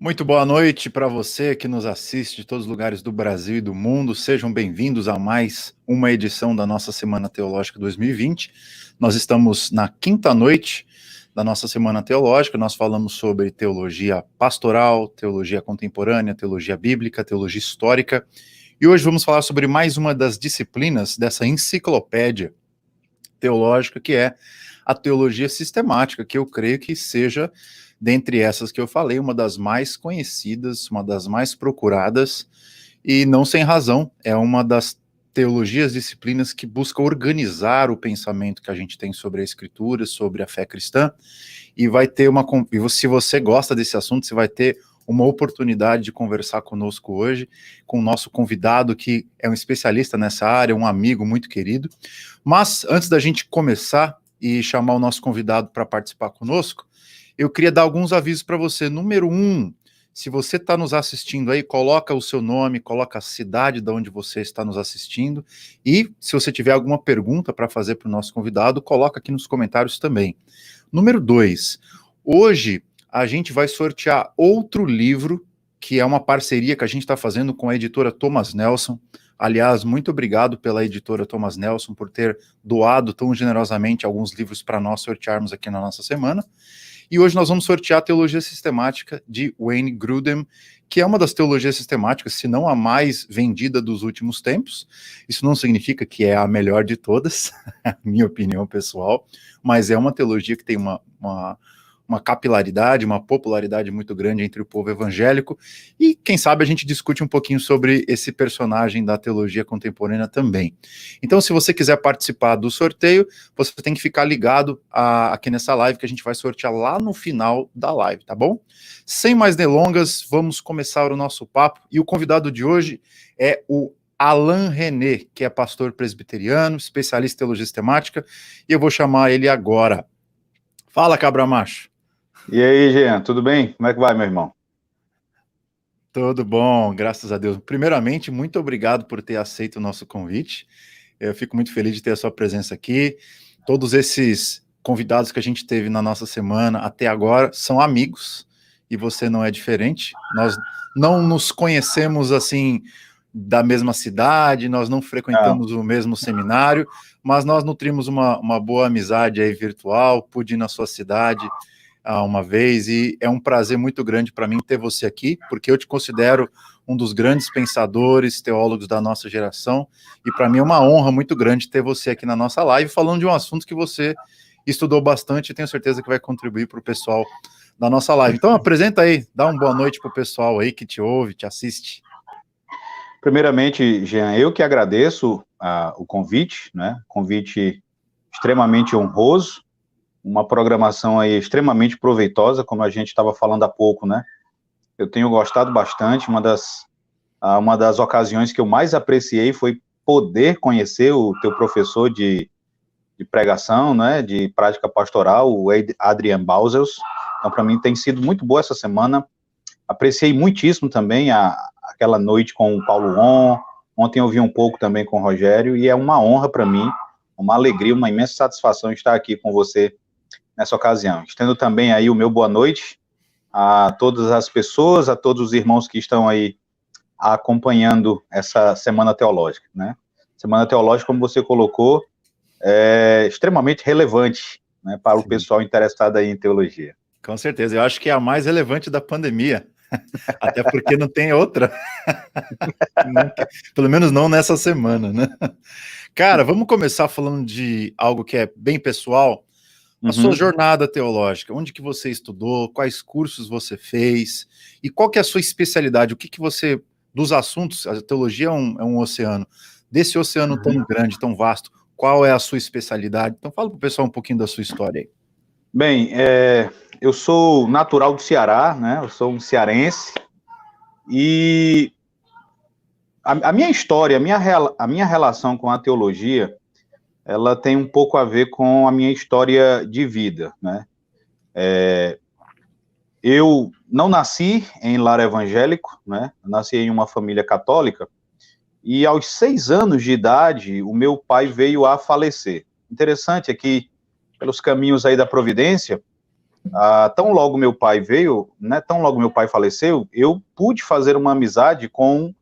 Muito boa noite para você que nos assiste de todos os lugares do Brasil e do mundo. Sejam bem-vindos a mais uma edição da nossa Semana Teológica 2020. Nós estamos na quinta noite da nossa Semana Teológica. Nós falamos sobre teologia pastoral, teologia contemporânea, teologia bíblica, teologia histórica. E hoje vamos falar sobre mais uma das disciplinas dessa enciclopédia teológica, que é a teologia sistemática, que eu creio que seja, dentre essas que eu falei, uma das mais conhecidas, uma das mais procuradas, e não sem razão, é uma das teologias, disciplinas que busca organizar o pensamento que a gente tem sobre a Escritura, sobre a fé cristã, e vai ter se você gosta desse assunto, você vai ter uma oportunidade de conversar conosco hoje, com o nosso convidado, que é um especialista nessa área, um amigo muito querido. Mas, antes da gente começar e chamar o nosso convidado para participar conosco, eu queria dar alguns avisos para você. Número 1, se você está nos assistindo aí, coloca o seu nome, coloca a cidade de onde você está nos assistindo, e se você tiver alguma pergunta para fazer para o nosso convidado, coloca aqui nos comentários também. Número 2, hoje a gente vai sortear outro livro, que é uma parceria que a gente está fazendo com a editora Thomas Nelson. Aliás, muito obrigado pela editora Thomas Nelson por ter doado tão generosamente alguns livros para nós sortearmos aqui na nossa semana. E hoje nós vamos sortear a Teologia Sistemática de Wayne Grudem, que é uma das teologias sistemáticas, se não a mais vendida dos últimos tempos. Isso não significa que é a melhor de todas, minha opinião pessoal, mas é uma teologia que tem uma capilaridade, uma popularidade muito grande entre o povo evangélico, e quem sabe a gente discute um pouquinho sobre esse personagem da teologia contemporânea também. Então, se você quiser participar do sorteio, você tem que ficar ligado aqui nessa live, que a gente vai sortear lá no final da live, tá bom? Sem mais delongas, vamos começar o nosso papo, e o convidado de hoje é o Alain René, que é pastor presbiteriano, especialista em teologia sistemática, e eu vou chamar ele agora. Fala, cabra macho. E aí, Jean, tudo bem? Como é que vai, meu irmão? Tudo bom, graças a Deus. Primeiramente, muito obrigado por ter aceito o nosso convite. Eu fico muito feliz de ter a sua presença aqui. Todos esses convidados que a gente teve na nossa semana até agora são amigos, e você não é diferente. Nós não nos conhecemos assim da mesma cidade, nós não frequentamos o mesmo seminário, mas nós nutrimos uma boa amizade aí virtual. Pude ir na sua cidade uma vez, e é um prazer muito grande para mim ter você aqui, porque eu te considero um dos grandes pensadores, teólogos da nossa geração, e para mim é uma honra muito grande ter você aqui na nossa live, falando de um assunto que você estudou bastante, e tenho certeza que vai contribuir para o pessoal da nossa live. Então apresenta aí, dá uma boa noite para o pessoal aí que te ouve, te assiste. Primeiramente, Jean, eu que agradeço o convite, né? Convite extremamente honroso, uma programação aí extremamente proveitosa, como a gente estava falando há pouco, né? Eu tenho gostado bastante, uma das ocasiões que eu mais apreciei foi poder conhecer o teu professor de pregação, né, de prática pastoral, o Adrian Bausels. Então, para mim, tem sido muito boa essa semana. Apreciei muitíssimo também aquela noite com o Paulo On. Ontem eu vi um pouco também com o Rogério, e é uma honra para mim, uma alegria, uma imensa satisfação estar aqui com você nessa ocasião. Estendo também aí o meu boa noite a todas as pessoas, a todos os irmãos que estão aí acompanhando essa Semana Teológica, né? Semana Teológica, como você colocou, é extremamente relevante, né, para o pessoal interessado aí em teologia. Com certeza, eu acho que é a mais relevante da pandemia, até porque não tem outra, pelo menos não nessa semana, né? Cara, vamos começar falando de algo que é bem pessoal. A sua jornada teológica, onde que você estudou, quais cursos você fez, e qual que é a sua especialidade, o que que você, dos assuntos, a teologia é um oceano, desse oceano tão grande, tão vasto, qual é a sua especialidade? Então fala para o pessoal um pouquinho da sua história aí. Bem, eu sou natural do Ceará, né, eu sou um cearense, e a minha história, a minha relação com a teologia, ela tem um pouco a ver com a minha história de vida, né? Eu não nasci em lar evangélico, né? Eu nasci em uma família católica, e aos 6 anos de idade, o meu pai veio a falecer. Interessante é que, pelos caminhos aí da providência, tão logo meu pai veio, né, tão logo meu pai faleceu, eu pude fazer uma amizade com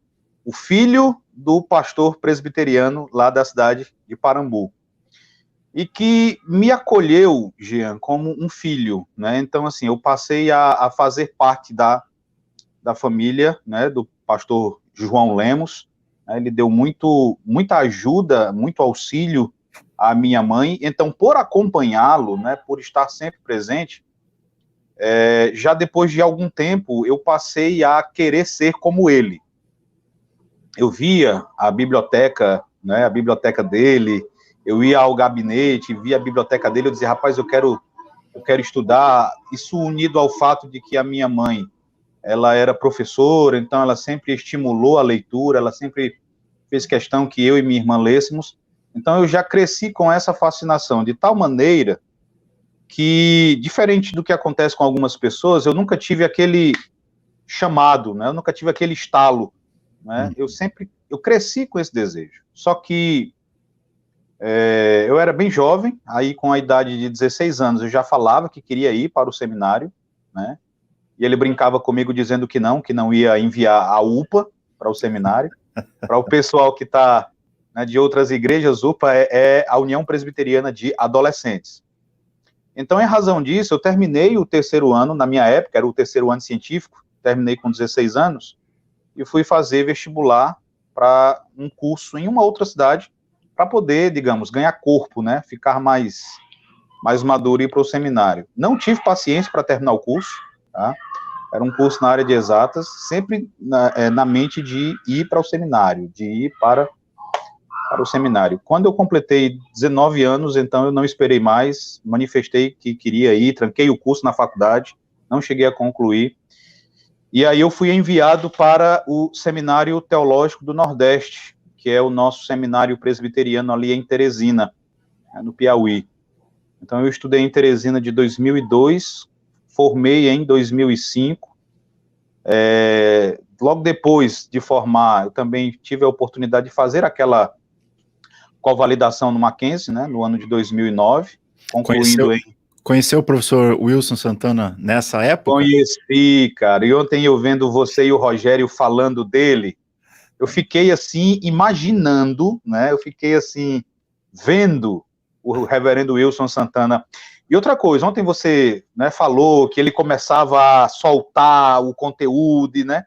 o filho do pastor presbiteriano lá da cidade de Parambu, e que me acolheu, Jean, como um filho, né? Então, assim, eu passei a fazer parte da família, né, do pastor João Lemos, né? Ele deu muita ajuda, muito auxílio à minha mãe. Então, por acompanhá-lo, né, por estar sempre presente, já depois de algum tempo, eu passei a querer ser como ele. Eu via a biblioteca, né, a biblioteca dele, eu ia ao gabinete, via a biblioteca dele, eu dizia, rapaz, eu quero estudar. Isso unido ao fato de que a minha mãe, ela era professora, então ela sempre estimulou a leitura, ela sempre fez questão que eu e minha irmã lêssemos. Então eu já cresci com essa fascinação, de tal maneira que, diferente do que acontece com algumas pessoas, eu nunca tive aquele chamado, né? Eu nunca tive aquele estalo, né? Eu cresci com esse desejo. Só que eu era bem jovem, aí com a idade de 16 anos eu já falava que queria ir para o seminário, né? E ele brincava comigo dizendo que não ia enviar a UPA para o seminário. Para o pessoal que está, né, de outras igrejas, UPA é a União Presbiteriana de Adolescentes. Então, em razão disso, eu terminei o terceiro ano, na minha época, era o terceiro ano científico, terminei com 16 anos, e fui fazer vestibular para um curso em uma outra cidade, para poder, digamos, ganhar corpo, né, ficar mais maduro e ir para o seminário. Não tive paciência para terminar o curso, tá? Era um curso na área de exatas, sempre na mente de ir para o seminário, de ir para o seminário. Quando eu completei 19 anos, então eu não esperei mais, manifestei que queria ir, tranquei o curso na faculdade, não cheguei a concluir, e aí eu fui enviado para o Seminário Teológico do Nordeste, que é o nosso seminário presbiteriano ali em Teresina, no Piauí. Então eu estudei em Teresina de 2002, formei em 2005, logo depois de formar, eu também tive a oportunidade de fazer aquela convalidação no Mackenzie, né, no ano de 2009, concluindo Conheceu o professor Wilson Santana nessa época? Conheci, cara, e ontem eu vendo você e o Rogério falando dele, eu fiquei assim, imaginando, né, eu fiquei assim, vendo o reverendo Wilson Santana. E outra coisa, ontem você, né, falou que ele começava a soltar o conteúdo, né?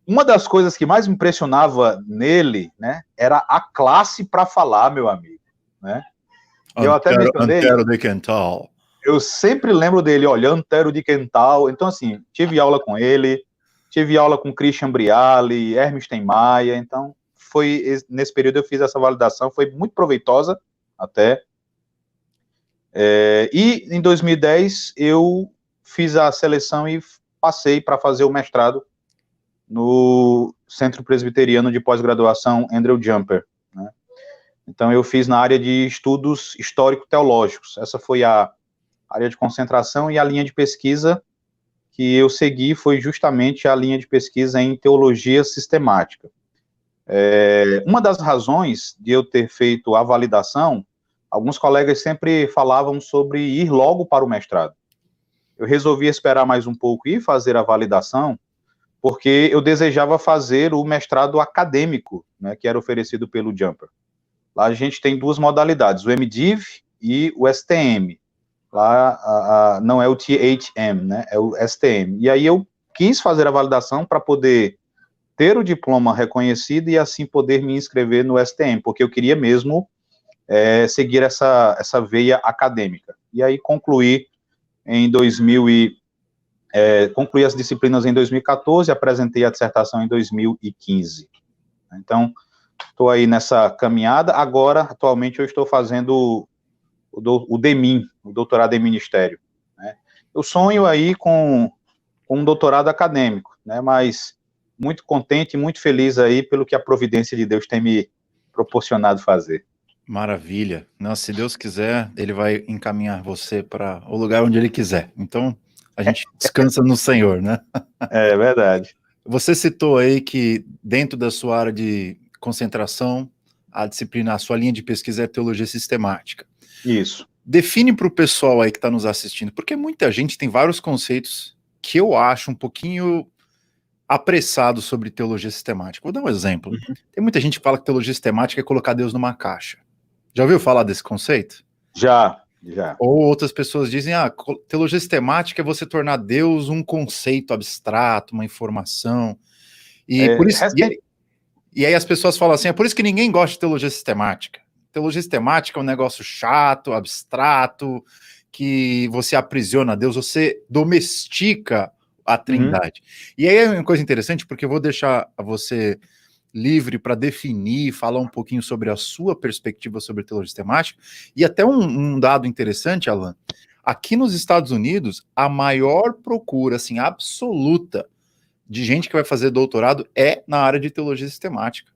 Uma das coisas que mais me impressionava nele, né, era a classe para falar, meu amigo, né? Eu até mencionei, Antero de Quental. Eu sempre lembro dele, olha, Antero de Quental. Então, assim, tive aula com ele, tive aula com Christian Briale, Hermes Maia. Então, nesse período eu fiz essa validação, foi muito proveitosa até. E em 2010 eu fiz a seleção e passei para fazer o mestrado no Centro Presbiteriano de Pós-Graduação Andrew Jumper, né? Então eu fiz na área de estudos histórico-teológicos. Essa foi a área de concentração, e a linha de pesquisa que eu segui foi justamente a linha de pesquisa em teologia sistemática. Uma das razões de eu ter feito a validação, alguns colegas sempre falavam sobre ir logo para o mestrado. Eu resolvi esperar mais um pouco e fazer a validação, porque eu desejava fazer o mestrado acadêmico, né, que era oferecido pelo Jumper. Lá a gente tem duas modalidades, o MDiv e o STM. Lá não é o THM, né, é o STM. E aí eu quis fazer a validação para poder ter o diploma reconhecido e assim poder me inscrever no STM, porque eu queria mesmo seguir essa veia acadêmica. E aí concluí concluí as disciplinas em 2014, apresentei a dissertação em 2015. Então, estou aí nessa caminhada. Agora, atualmente, eu estou fazendo o DEMIN, o doutorado em ministério, né? Eu sonho aí com um doutorado acadêmico, né? Mas muito contente e muito feliz aí pelo que a providência de Deus tem me proporcionado fazer. Maravilha. Não, se Deus quiser, ele vai encaminhar você para o lugar onde ele quiser. Então, a gente descansa no Senhor, né? É verdade. Você citou aí que dentro da sua área de concentração, a disciplina, a sua linha de pesquisa é teologia sistemática. Isso. define para o pessoal aí que está nos assistindo, porque muita gente tem vários conceitos que eu acho um pouquinho apressado sobre teologia sistemática. Vou dar um exemplo. Tem muita gente que fala que teologia sistemática é colocar Deus numa caixa. Já ouviu falar desse conceito? Já. Ou outras pessoas dizem, teologia sistemática é você tornar Deus um conceito abstrato, uma informação. E aí as pessoas falam assim, é por isso que ninguém gosta de teologia sistemática. Teologia sistemática é um negócio chato, abstrato, que você aprisiona Deus, você domestica a Trindade. E aí é uma coisa interessante, porque eu vou deixar você livre para definir, falar um pouquinho sobre a sua perspectiva sobre teologia sistemática, e até um dado interessante, Alan, aqui nos Estados Unidos, a maior procura, assim, absoluta de gente que vai fazer doutorado é na área de teologia sistemática.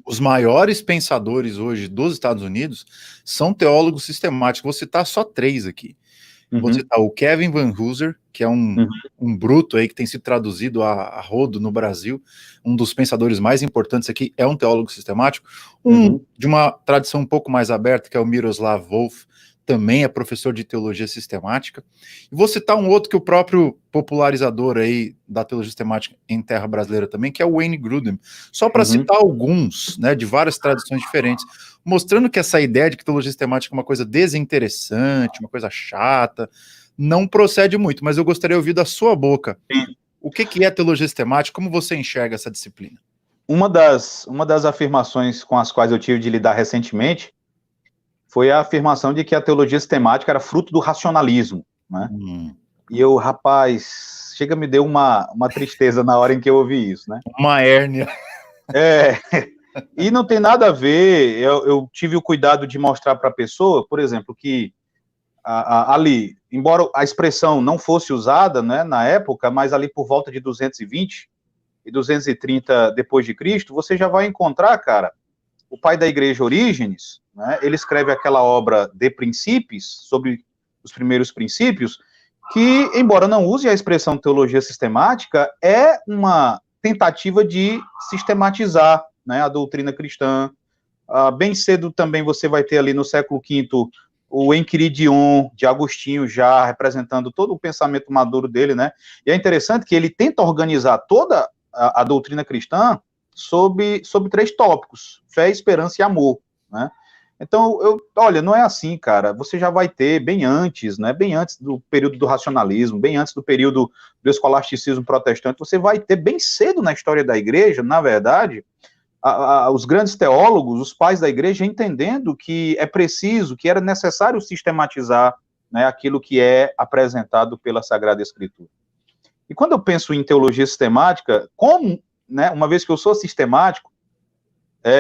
Os maiores pensadores hoje dos Estados Unidos são teólogos sistemáticos. Vou citar só 3 aqui. Vou citar o Kevin Van Hooser, que é um bruto aí que tem sido traduzido a rodo no Brasil, um dos pensadores mais importantes aqui, é um teólogo sistemático. De uma tradição um pouco mais aberta, que é o Miroslav Volf, também é professor de teologia sistemática. E vou citar um outro que o próprio popularizador aí da teologia sistemática em terra brasileira também, que é o Wayne Grudem. Só para citar alguns, né, de várias tradições diferentes, mostrando que essa ideia de que teologia sistemática é uma coisa desinteressante, uma coisa chata, não procede muito, mas eu gostaria de ouvir da sua boca. O que é teologia sistemática? Como você enxerga essa disciplina? Uma das afirmações com as quais eu tive de lidar recentemente foi a afirmação de que a teologia sistemática era fruto do racionalismo, né? E eu, rapaz, me deu uma tristeza na hora em que eu ouvi isso, né? Uma hérnia. E não tem nada a ver, eu tive o cuidado de mostrar para a pessoa, por exemplo, que ali, embora a expressão não fosse usada, né, na época, mas ali por volta de 220 e 230 depois de Cristo, você já vai encontrar, cara, o pai da igreja Orígenes, né, ele escreve aquela obra De Principiis, sobre os primeiros princípios, que, embora não use a expressão teologia sistemática, é uma tentativa de sistematizar, né, a doutrina cristã. Bem cedo também você vai ter ali no século V o Enquiridion de Agostinho, já representando todo o pensamento maduro dele, né? E é interessante que ele tenta organizar toda a doutrina cristã sobre 3 tópicos: fé, esperança e amor, né? Então, olha, não é assim, cara. Você já vai ter bem antes, né? Bem antes do período do racionalismo, bem antes do período do escolasticismo protestante, você vai ter bem cedo na história da igreja, na verdade, os grandes teólogos, os pais da igreja, entendendo que é preciso, que era necessário sistematizar, né, aquilo que é apresentado pela Sagrada Escritura. E quando eu penso em teologia sistemática, né, uma vez que eu sou sistemático,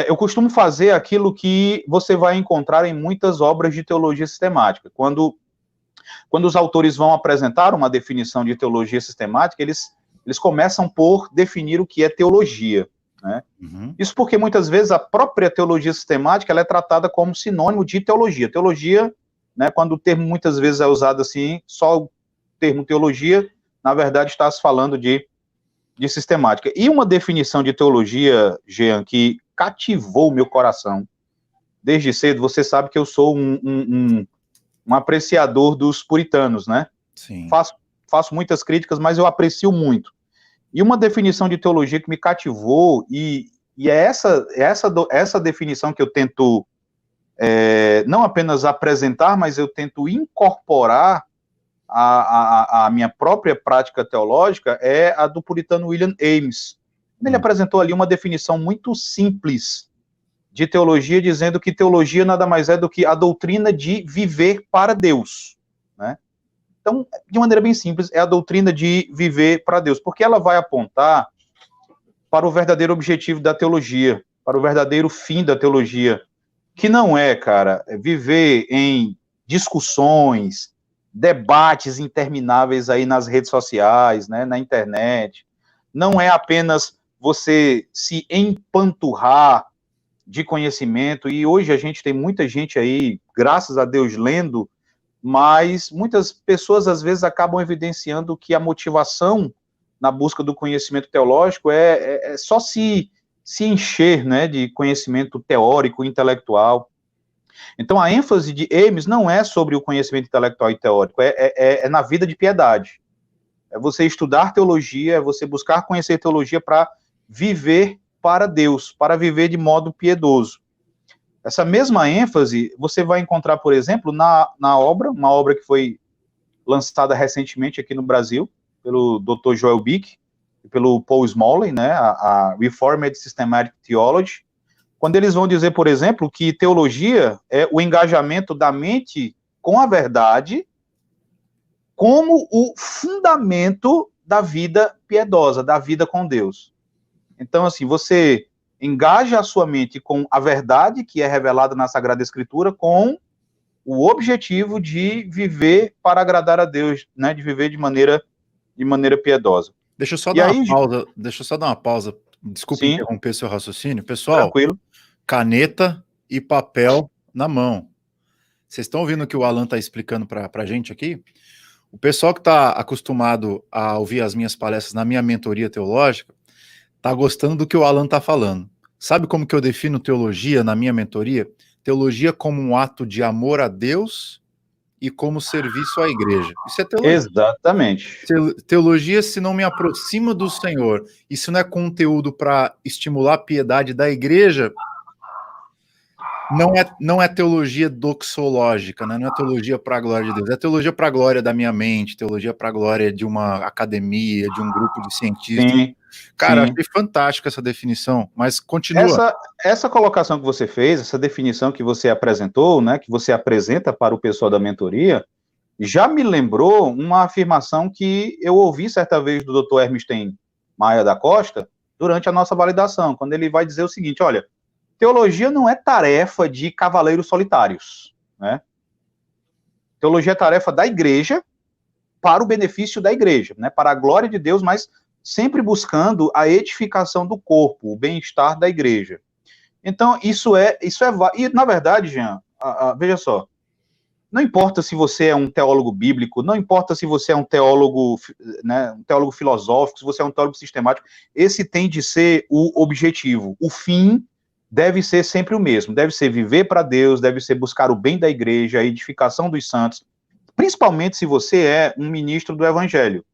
eu costumo fazer aquilo que você vai encontrar em muitas obras de teologia sistemática. Quando os autores vão apresentar uma definição de teologia sistemática, eles começam por definir o que é teologia, né? Isso porque muitas vezes a própria teologia sistemática ela é tratada como sinônimo de teologia. Teologia, né, quando o termo muitas vezes é usado assim, só o termo teologia, na verdade está se falando de sistemática. E uma definição de teologia, Jean, que cativou o meu coração desde cedo, você sabe que eu sou um apreciador dos puritanos, né? Sim. Faço muitas críticas, mas eu aprecio muito. E uma definição de teologia que me cativou, e é essa definição que eu tento não apenas apresentar, mas eu tento incorporar a minha própria prática teológica, é a do puritano William Ames. Ele apresentou ali uma definição muito simples de teologia, dizendo que teologia nada mais é do que a doutrina de viver para Deus, né? Então, de maneira bem simples, é a doutrina de viver para Deus, porque ela vai apontar para o verdadeiro objetivo da teologia, para o verdadeiro fim da teologia, que não é, cara, viver em discussões, debates intermináveis aí nas redes sociais, né, na internet. Não é apenas você se empanturrar de conhecimento, e hoje a gente tem muita gente aí, graças a Deus, lendo, mas muitas pessoas às vezes acabam evidenciando que a motivação na busca do conhecimento teológico é só se encher, né, de conhecimento teórico, intelectual. Então, a ênfase de Hermes não é sobre o conhecimento intelectual e teórico, é na vida de piedade. É você estudar teologia, é você buscar conhecer teologia para viver para Deus, para viver de modo piedoso. Essa mesma ênfase você vai encontrar, por exemplo, na obra, uma obra que foi lançada recentemente aqui no Brasil, pelo Dr. Joel Bick e pelo Paul Smalley, né, a Reformed Systematic Theology, quando eles vão dizer, por exemplo, que teologia é o engajamento da mente com a verdade como o fundamento da vida piedosa, da vida com Deus. Então, assim, você engaja a sua mente com a verdade que é revelada na Sagrada Escritura, com o objetivo de viver para agradar a Deus, né, de viver de maneira piedosa. Deixa eu só dar uma pausa, desculpe sim, interromper seu raciocínio. Pessoal, tranquilo. Caneta e papel na mão. Vocês estão ouvindo o que o Alan está explicando para a gente aqui? O pessoal que está acostumado a ouvir as minhas palestras na minha mentoria teológica está gostando do que o Alan está falando. Sabe como que eu defino teologia na minha mentoria? Teologia como um ato de amor a Deus e como serviço à igreja. Isso é teologia. Exatamente. Teologia, se não me aproxima do Senhor, e se não é conteúdo para estimular a piedade da igreja, não é teologia doxológica, né? Não é teologia para a glória de Deus, é teologia para a glória da minha mente, teologia para a glória de uma academia, de um grupo de cientistas. Sim, cara, sim. achei fantástica essa definição, mas continua. Essa colocação que você fez, essa definição que você apresentou, né, que você apresenta para o pessoal da mentoria, já me lembrou uma afirmação que eu ouvi certa vez do Dr. Hermstein Maia da Costa, durante a nossa validação, quando ele vai dizer o seguinte: olha, teologia não é tarefa de cavaleiros solitários, né? Teologia é tarefa da igreja, para o benefício da igreja, né? Para a glória de Deus, mas sempre buscando a edificação do corpo, o bem-estar da igreja. Então, isso é e na verdade, Jean, veja só, não importa se você é um teólogo bíblico, não importa se você é um teólogo, né, um teólogo filosófico, se você é um teólogo sistemático, esse tem de ser o objetivo. O fim deve ser sempre o mesmo, deve ser viver para Deus, deve ser buscar o bem da igreja, a edificação dos santos, principalmente se você é um ministro do evangelho.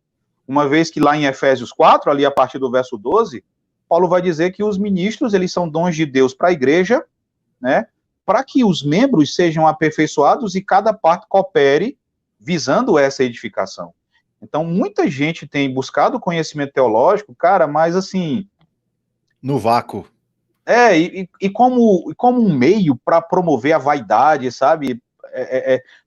Uma vez que lá em Efésios 4, ali a partir do verso 12, Paulo vai dizer que os ministros, eles são dons de Deus para a igreja, né, para que os membros sejam aperfeiçoados e cada parte coopere visando essa edificação. Então, muita gente tem buscado conhecimento teológico, cara, mas assim... no vácuo. E como um meio para promover a vaidade, sabe?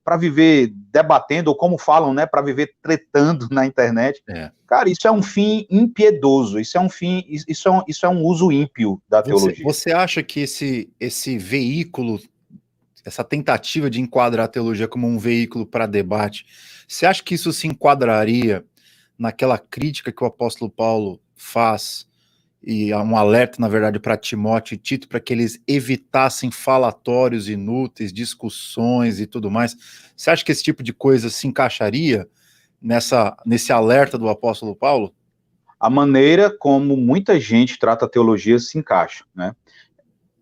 Para viver debatendo, ou como falam, né? Para viver tretando na internet. Cara, isso é um fim impiedoso, isso é um uso ímpio da teologia. Você acha que esse veículo, essa tentativa de enquadrar a teologia como um veículo para debate, você acha que isso se enquadraria naquela crítica que o apóstolo Paulo faz, e um alerta, na verdade, para Timóteo e Tito, para que eles evitassem falatórios inúteis, discussões e tudo mais? Você acha que esse tipo de coisa se encaixaria nesse alerta do apóstolo Paulo? A maneira como muita gente trata a teologia se encaixa, né?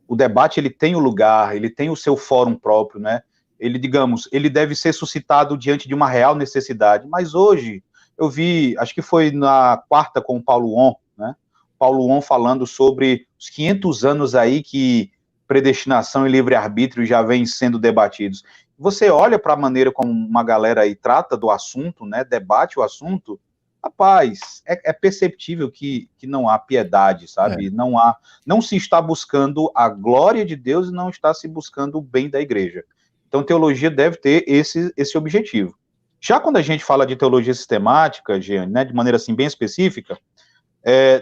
O debate, ele tem o lugar, ele tem o seu fórum próprio, né? Ele deve ser suscitado diante de uma real necessidade, mas hoje, eu vi, acho que foi na quarta com o Paulo On, né? Paulo On falando sobre os 500 anos aí que predestinação e livre-arbítrio já vêm sendo debatidos. Você olha para a maneira como uma galera aí trata do assunto, né, debate o assunto, rapaz, é perceptível que não há piedade, sabe? Não se está buscando a glória de Deus e não está se buscando o bem da igreja. Então, teologia deve ter esse objetivo. Já quando a gente fala de teologia sistemática, Jean, né, de maneira assim bem específica,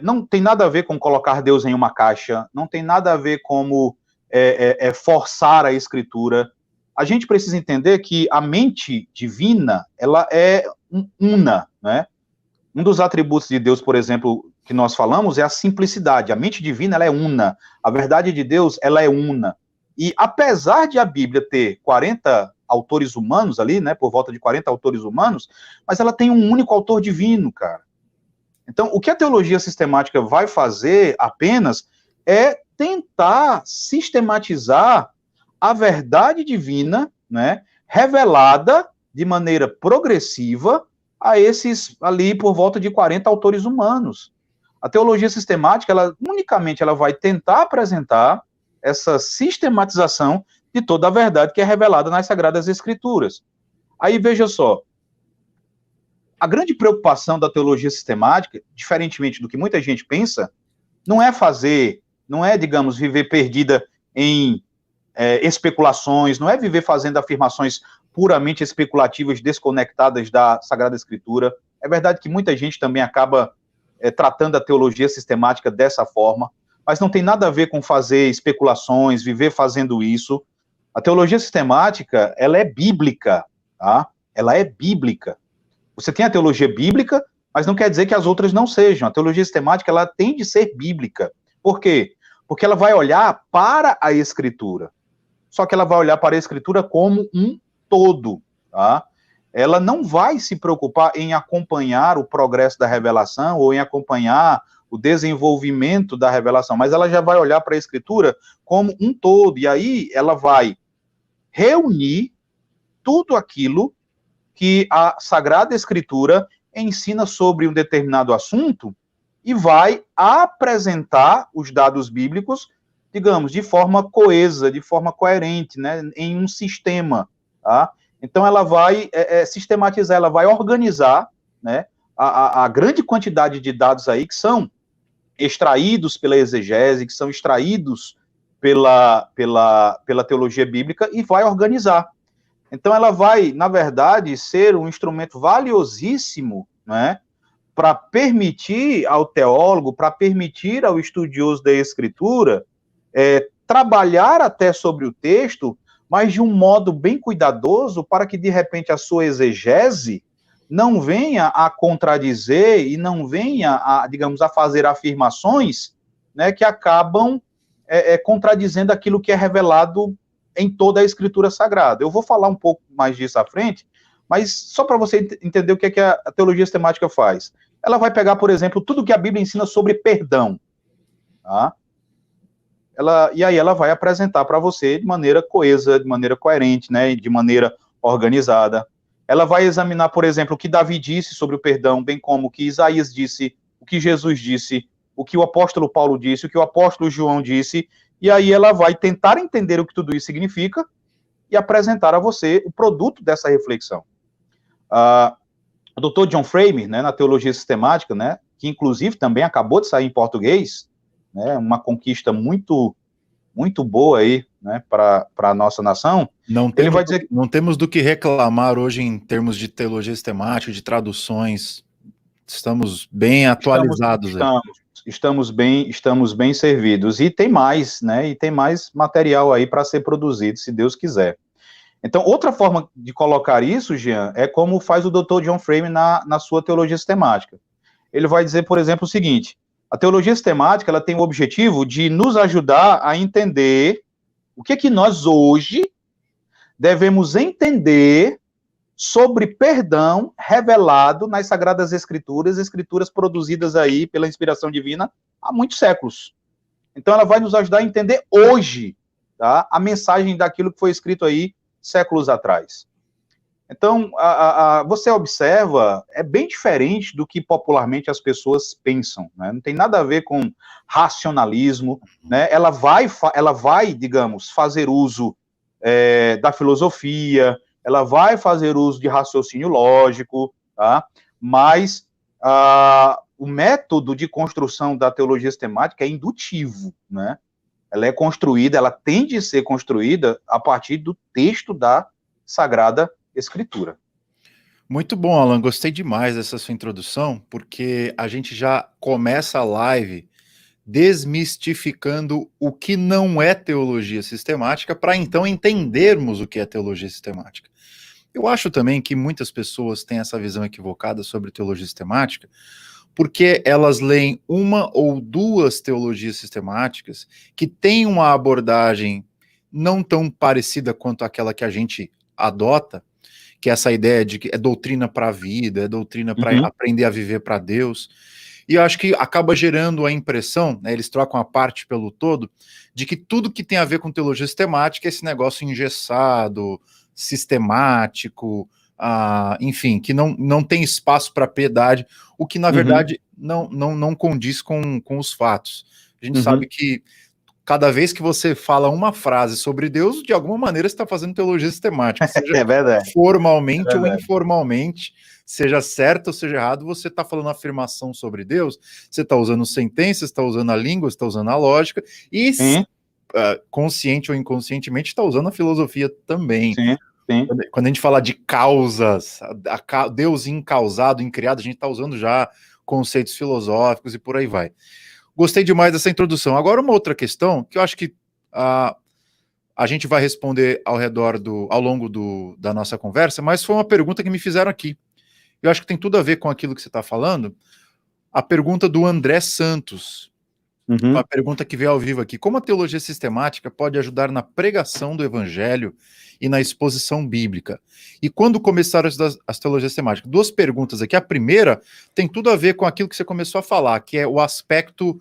não tem nada a ver com colocar Deus em uma caixa, não tem nada a ver como forçar a escritura. A gente precisa entender que a mente divina, ela é una, né? Um dos atributos de Deus, por exemplo, que nós falamos, é a simplicidade. A mente divina, ela é una. A verdade de Deus, ela é una. E apesar de a Bíblia ter 40 autores humanos ali, né, por volta de 40 autores humanos, mas ela tem um único autor divino, cara. Então, o que a teologia sistemática vai fazer apenas é tentar sistematizar a verdade divina, né, revelada de maneira progressiva a esses ali por volta de 40 autores humanos. A teologia sistemática, ela unicamente ela vai tentar apresentar essa sistematização de toda a verdade que é revelada nas Sagradas Escrituras. Aí veja só, a grande preocupação da teologia sistemática, diferentemente do que muita gente pensa, não é, digamos, viver perdida em especulações, não é viver fazendo afirmações puramente especulativas, desconectadas da Sagrada Escritura. É verdade que muita gente também acaba tratando a teologia sistemática dessa forma, mas não tem nada a ver com fazer especulações, viver fazendo isso. A teologia sistemática, ela é bíblica, tá? Ela é bíblica. Você tem a teologia bíblica, mas não quer dizer que as outras não sejam. A teologia sistemática, ela tem de ser bíblica. Por quê? Porque ela vai olhar para a Escritura. Só que ela vai olhar para a Escritura como um todo, tá? Ela não vai se preocupar em acompanhar o progresso da revelação ou em acompanhar o desenvolvimento da revelação, mas ela já vai olhar para a Escritura como um todo, e aí ela vai reunir tudo aquilo que a Sagrada Escritura ensina sobre um determinado assunto e vai apresentar os dados bíblicos, digamos, de forma coesa, de forma coerente, né, em um sistema, tá? Então ela vai sistematizar, ela vai organizar, né, a grande quantidade de dados aí que são extraídos pela exegese, que são extraídos pela teologia bíblica e vai organizar. Então ela vai, na verdade, ser um instrumento valiosíssimo, né, para permitir ao teólogo, para permitir ao estudioso da Escritura trabalhar até sobre o texto, mas de um modo bem cuidadoso, para que, de repente, a sua exegese não venha a contradizer e não venha, digamos, a fazer afirmações, né, que acabam contradizendo aquilo que é revelado em toda a Escritura Sagrada. Eu vou falar um pouco mais disso à frente, mas só para você entender o que é que a teologia sistemática faz. Ela vai pegar, por exemplo, tudo que a Bíblia ensina sobre perdão, tá? E aí ela vai apresentar para você de maneira coesa, de maneira coerente, né, de maneira organizada. Ela vai examinar, por exemplo, o que Davi disse sobre o perdão, bem como o que Isaías disse, o que Jesus disse, o que o apóstolo Paulo disse, o que o apóstolo João disse, e aí ela vai tentar entender o que tudo isso significa e apresentar a você o produto dessa reflexão. O Dr. John Frame, né, na Teologia Sistemática, né, que inclusive também acabou de sair em português, né, uma conquista muito, muito boa aí, né, para a nossa nação. Ele vai dizer... Não temos do que reclamar hoje em termos de teologia sistemática, de traduções. Estamos bem atualizados. Estamos bem servidos. E tem mais, né? E tem mais material aí para ser produzido, se Deus quiser. Então, outra forma de colocar isso, Jean, é como faz o Dr. John Frame na sua teologia sistemática. Ele vai dizer, por exemplo, o seguinte: a teologia sistemática, ela tem o objetivo de nos ajudar a entender o que nós hoje devemos entender sobre perdão revelado nas Sagradas Escrituras, escrituras produzidas aí pela inspiração divina há muitos séculos. Então ela vai nos ajudar a entender hoje, tá, a mensagem daquilo que foi escrito aí séculos atrás. Então, você observa, é bem diferente do que popularmente as pessoas pensam, né? Não tem nada a ver com racionalismo, né? Ela vai, digamos, fazer uso da filosofia, ela vai fazer uso de raciocínio lógico, tá? Mas o método de construção da teologia sistemática é indutivo, né? Ela é construída, ela tem de ser construída a partir do texto da Sagrada Escritura. Muito bom, Alan, gostei demais dessa sua introdução, porque a gente já começa a live desmistificando o que não é teologia sistemática, para então entendermos o que é teologia sistemática. Eu acho também que muitas pessoas têm essa visão equivocada sobre teologia sistemática, porque elas leem uma ou duas teologias sistemáticas que têm uma abordagem não tão parecida quanto aquela que a gente adota, que é essa ideia de que é doutrina para a vida, é doutrina para aprender a viver para Deus. e eu acho que acaba gerando a impressão, né, eles trocam a parte pelo todo, de que tudo que tem a ver com teologia sistemática é esse negócio engessado, sistemático, enfim, que não tem espaço para piedade, o que na verdade não condiz com os fatos. A gente sabe que cada vez que você fala uma frase sobre Deus, de alguma maneira você está fazendo teologia sistemática, seja formalmente ou informalmente, seja certo ou seja errado, você está falando afirmação sobre Deus, você está usando sentenças, está usando a língua, está usando a lógica, e consciente ou inconscientemente está usando a filosofia também. Sim. Sim. Quando a gente fala de causas, Deus incausado, incriado, a gente está usando já conceitos filosóficos e por aí vai. Gostei demais dessa introdução. Agora, uma outra questão que eu acho que a gente vai responder ao longo da nossa conversa, mas foi uma pergunta que me fizeram aqui. Eu acho que tem tudo a ver com aquilo que você está falando. A pergunta do André Santos. Uma pergunta que veio ao vivo aqui. Como a teologia sistemática pode ajudar na pregação do evangelho e na exposição bíblica? E quando começaram as teologias sistemáticas? Duas perguntas aqui. A primeira tem tudo a ver com aquilo que você começou a falar, que é o aspecto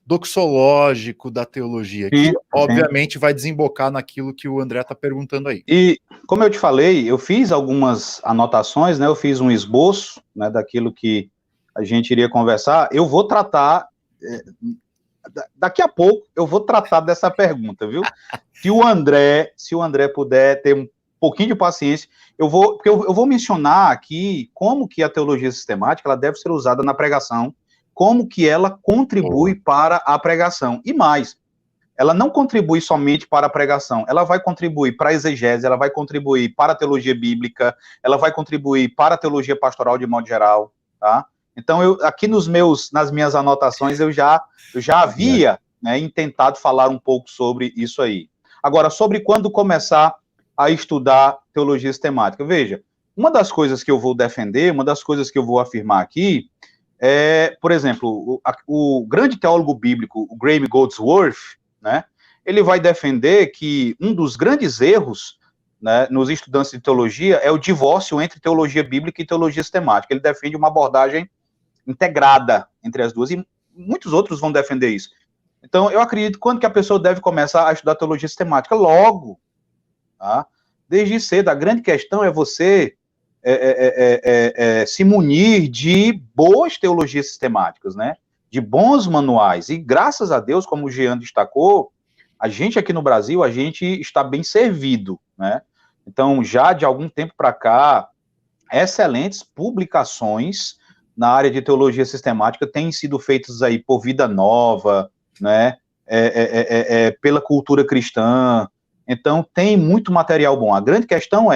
doxológico da teologia, que obviamente vai desembocar naquilo que o André está perguntando aí. E, como eu te falei, eu fiz algumas anotações, né? Eu fiz um esboço, né, daquilo que a gente iria conversar. Eu vou tratar... daqui a pouco eu vou tratar dessa pergunta, viu? Se o André puder ter um pouquinho de paciência, eu vou mencionar aqui como que a teologia sistemática ela deve ser usada na pregação, como que ela contribui para a pregação. E mais, ela não contribui somente para a pregação, ela vai contribuir para a exegese, ela vai contribuir para a teologia bíblica, ela vai contribuir para a teologia pastoral de modo geral, tá? Então, aqui nas minhas anotações, eu já havia, né, intentado falar um pouco sobre isso aí. Agora, sobre quando começar a estudar teologia sistemática. Veja, uma das coisas que eu vou defender, uma das coisas que eu vou afirmar aqui, por exemplo, o grande teólogo bíblico, o Graham Goldsworth, né, ele vai defender que um dos grandes erros, né, nos estudantes de teologia é o divórcio entre teologia bíblica e teologia sistemática. Ele defende uma abordagem integrada entre as duas, e muitos outros vão defender isso. Então, eu acredito, quando que a pessoa deve começar a estudar teologia sistemática? Logo, tá? Desde cedo. A grande questão é você se munir de boas teologias sistemáticas, né? De bons manuais, e graças a Deus, como o Jean destacou, a gente aqui no Brasil, a gente está bem servido, né? Então, já de algum tempo para cá, excelentes publicações na área de teologia sistemática têm sido feitas aí por Vida Nova, né? Pela Cultura Cristã. Então, tem muito material bom. A grande questão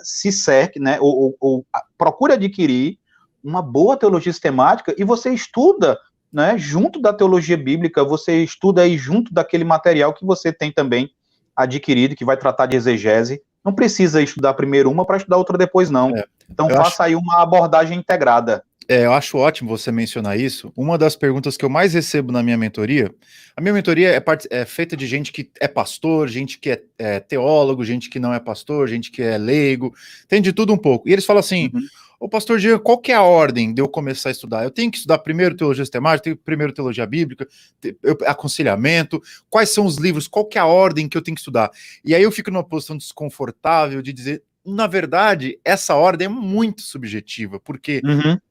se cerque, né? Ou procure adquirir uma boa teologia sistemática e você estuda, né, junto da teologia bíblica, você estuda aí junto daquele material que você tem também adquirido, que vai tratar de exegese. Não precisa estudar primeiro uma para estudar outra depois, não. Então, faça aí uma abordagem integrada. Eu acho ótimo você mencionar isso. Uma das perguntas que eu mais recebo na minha mentoria, a minha mentoria é feita de gente que é pastor, gente que é teólogo, gente que não é pastor, gente que é leigo, tem de tudo um pouco. E eles falam assim, ô pastor Jean, qual que é a ordem de eu começar a estudar? Eu tenho que estudar primeiro teologia sistemática, primeiro teologia bíblica, aconselhamento, quais são os livros, qual que é a ordem que eu tenho que estudar? E aí eu fico numa posição desconfortável de dizer, na verdade, essa ordem é muito subjetiva, porque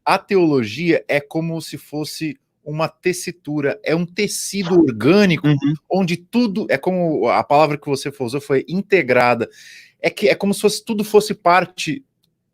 a teologia é como se fosse uma tessitura, é um tecido orgânico, onde tudo, é como a palavra que você usou foi integrada, é como se tudo fosse parte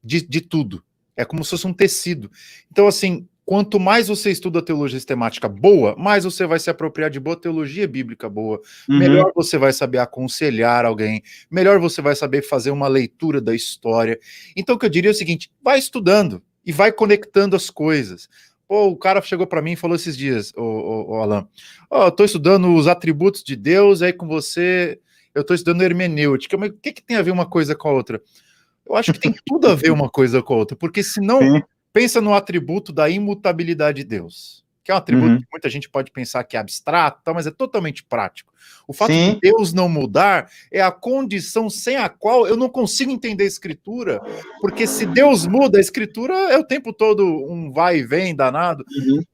de tudo, é como se fosse um tecido. Então, assim, quanto mais você estuda a teologia sistemática boa, mais você vai se apropriar de boa teologia bíblica boa, melhor você vai saber aconselhar alguém, melhor você vai saber fazer uma leitura da história. Então, o que eu diria é o seguinte, vai estudando e vai conectando as coisas. Pô, o cara chegou para mim e falou esses dias, o Alan, eu tô estudando os atributos de Deus, aí com você, eu tô estudando hermenêutica, mas o que tem a ver uma coisa com a outra? Eu acho que tem tudo a ver uma coisa com a outra, porque senão... Pensa no atributo da imutabilidade de Deus. que é um atributo que muita gente pode pensar que é abstrato, mas é totalmente prático. O fato Sim. de Deus não mudar é a condição sem a qual eu não consigo entender a Escritura, porque se Deus muda, a Escritura é o tempo todo um vai e vem danado.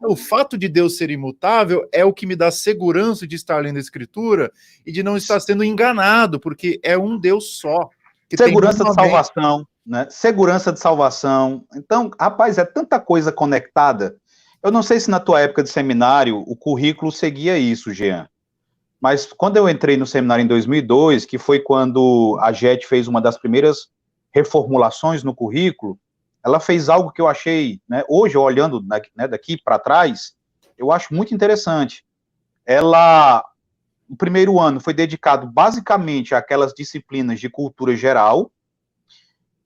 O fato de Deus ser imutável é o que me dá segurança de estar lendo a Escritura e de não estar sendo enganado, porque é um Deus só. Segurança de salvação, né? Segurança de salvação. Então, rapaz, é tanta coisa conectada. Eu não sei se na tua época de seminário o currículo seguia isso, Jean. Mas quando eu entrei no seminário em 2002, que foi quando a JET fez uma das primeiras reformulações no currículo, ela fez algo que eu achei, né, hoje, olhando daqui para trás, eu acho muito interessante. O primeiro ano foi dedicado basicamente àquelas disciplinas de cultura geral,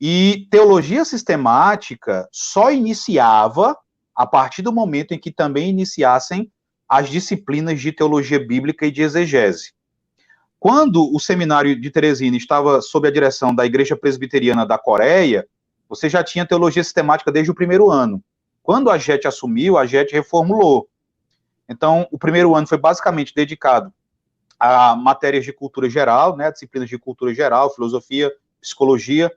e teologia sistemática só iniciava a partir do momento em que também iniciassem as disciplinas de teologia bíblica e de exegese. Quando o seminário de Teresina estava sob a direção da Igreja Presbiteriana da Coreia, você já tinha teologia sistemática desde o primeiro ano. Quando a JET assumiu, a JET reformulou. Então, o primeiro ano foi basicamente dedicado a matérias de cultura geral, né, disciplinas de cultura geral, filosofia, psicologia,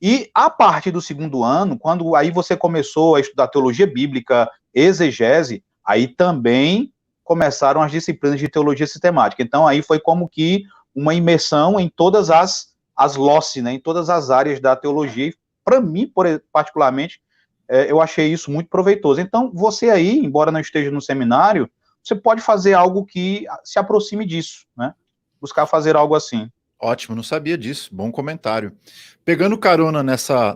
e a partir do segundo ano, quando aí você começou a estudar teologia bíblica, exegese, aí também começaram as disciplinas de teologia sistemática. Então, aí foi como que uma imersão em todas as LOCE, né, em todas as áreas da teologia. E, para mim, particularmente, eu achei isso muito proveitoso. Então, você aí, embora não esteja no seminário, você pode fazer algo que se aproxime disso, né? Buscar fazer algo assim. Ótimo, não sabia disso. Bom comentário. Pegando carona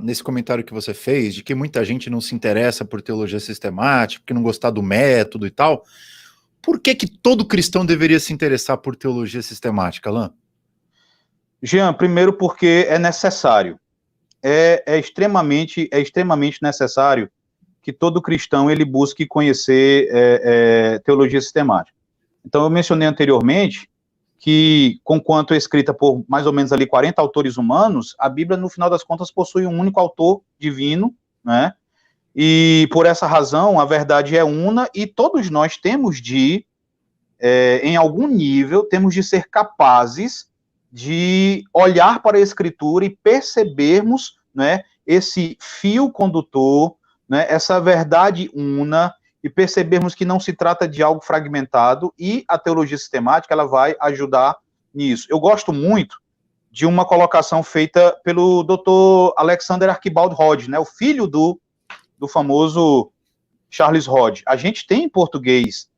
nesse comentário que você fez, de que muita gente não se interessa por teologia sistemática, porque não gostar do método e tal, por que todo cristão deveria se interessar por teologia sistemática, Alain? Jean, primeiro porque é necessário. É extremamente necessário que todo cristão ele busque conhecer teologia sistemática. Então, eu mencionei anteriormente que, conquanto é escrita por mais ou menos ali 40 autores humanos, a Bíblia, no final das contas, possui um único autor divino, né? E, por essa razão, a verdade é una e todos nós temos de, em algum nível, temos de ser capazes de olhar para a Escritura e percebermos, né, esse fio condutor, né, essa verdade una, e percebermos que não se trata de algo fragmentado, e a teologia sistemática ela vai ajudar nisso. Eu gosto muito de uma colocação feita pelo Dr. Alexander Archibald Hodge, né, o filho do famoso Charles Hodge. A gente tem em português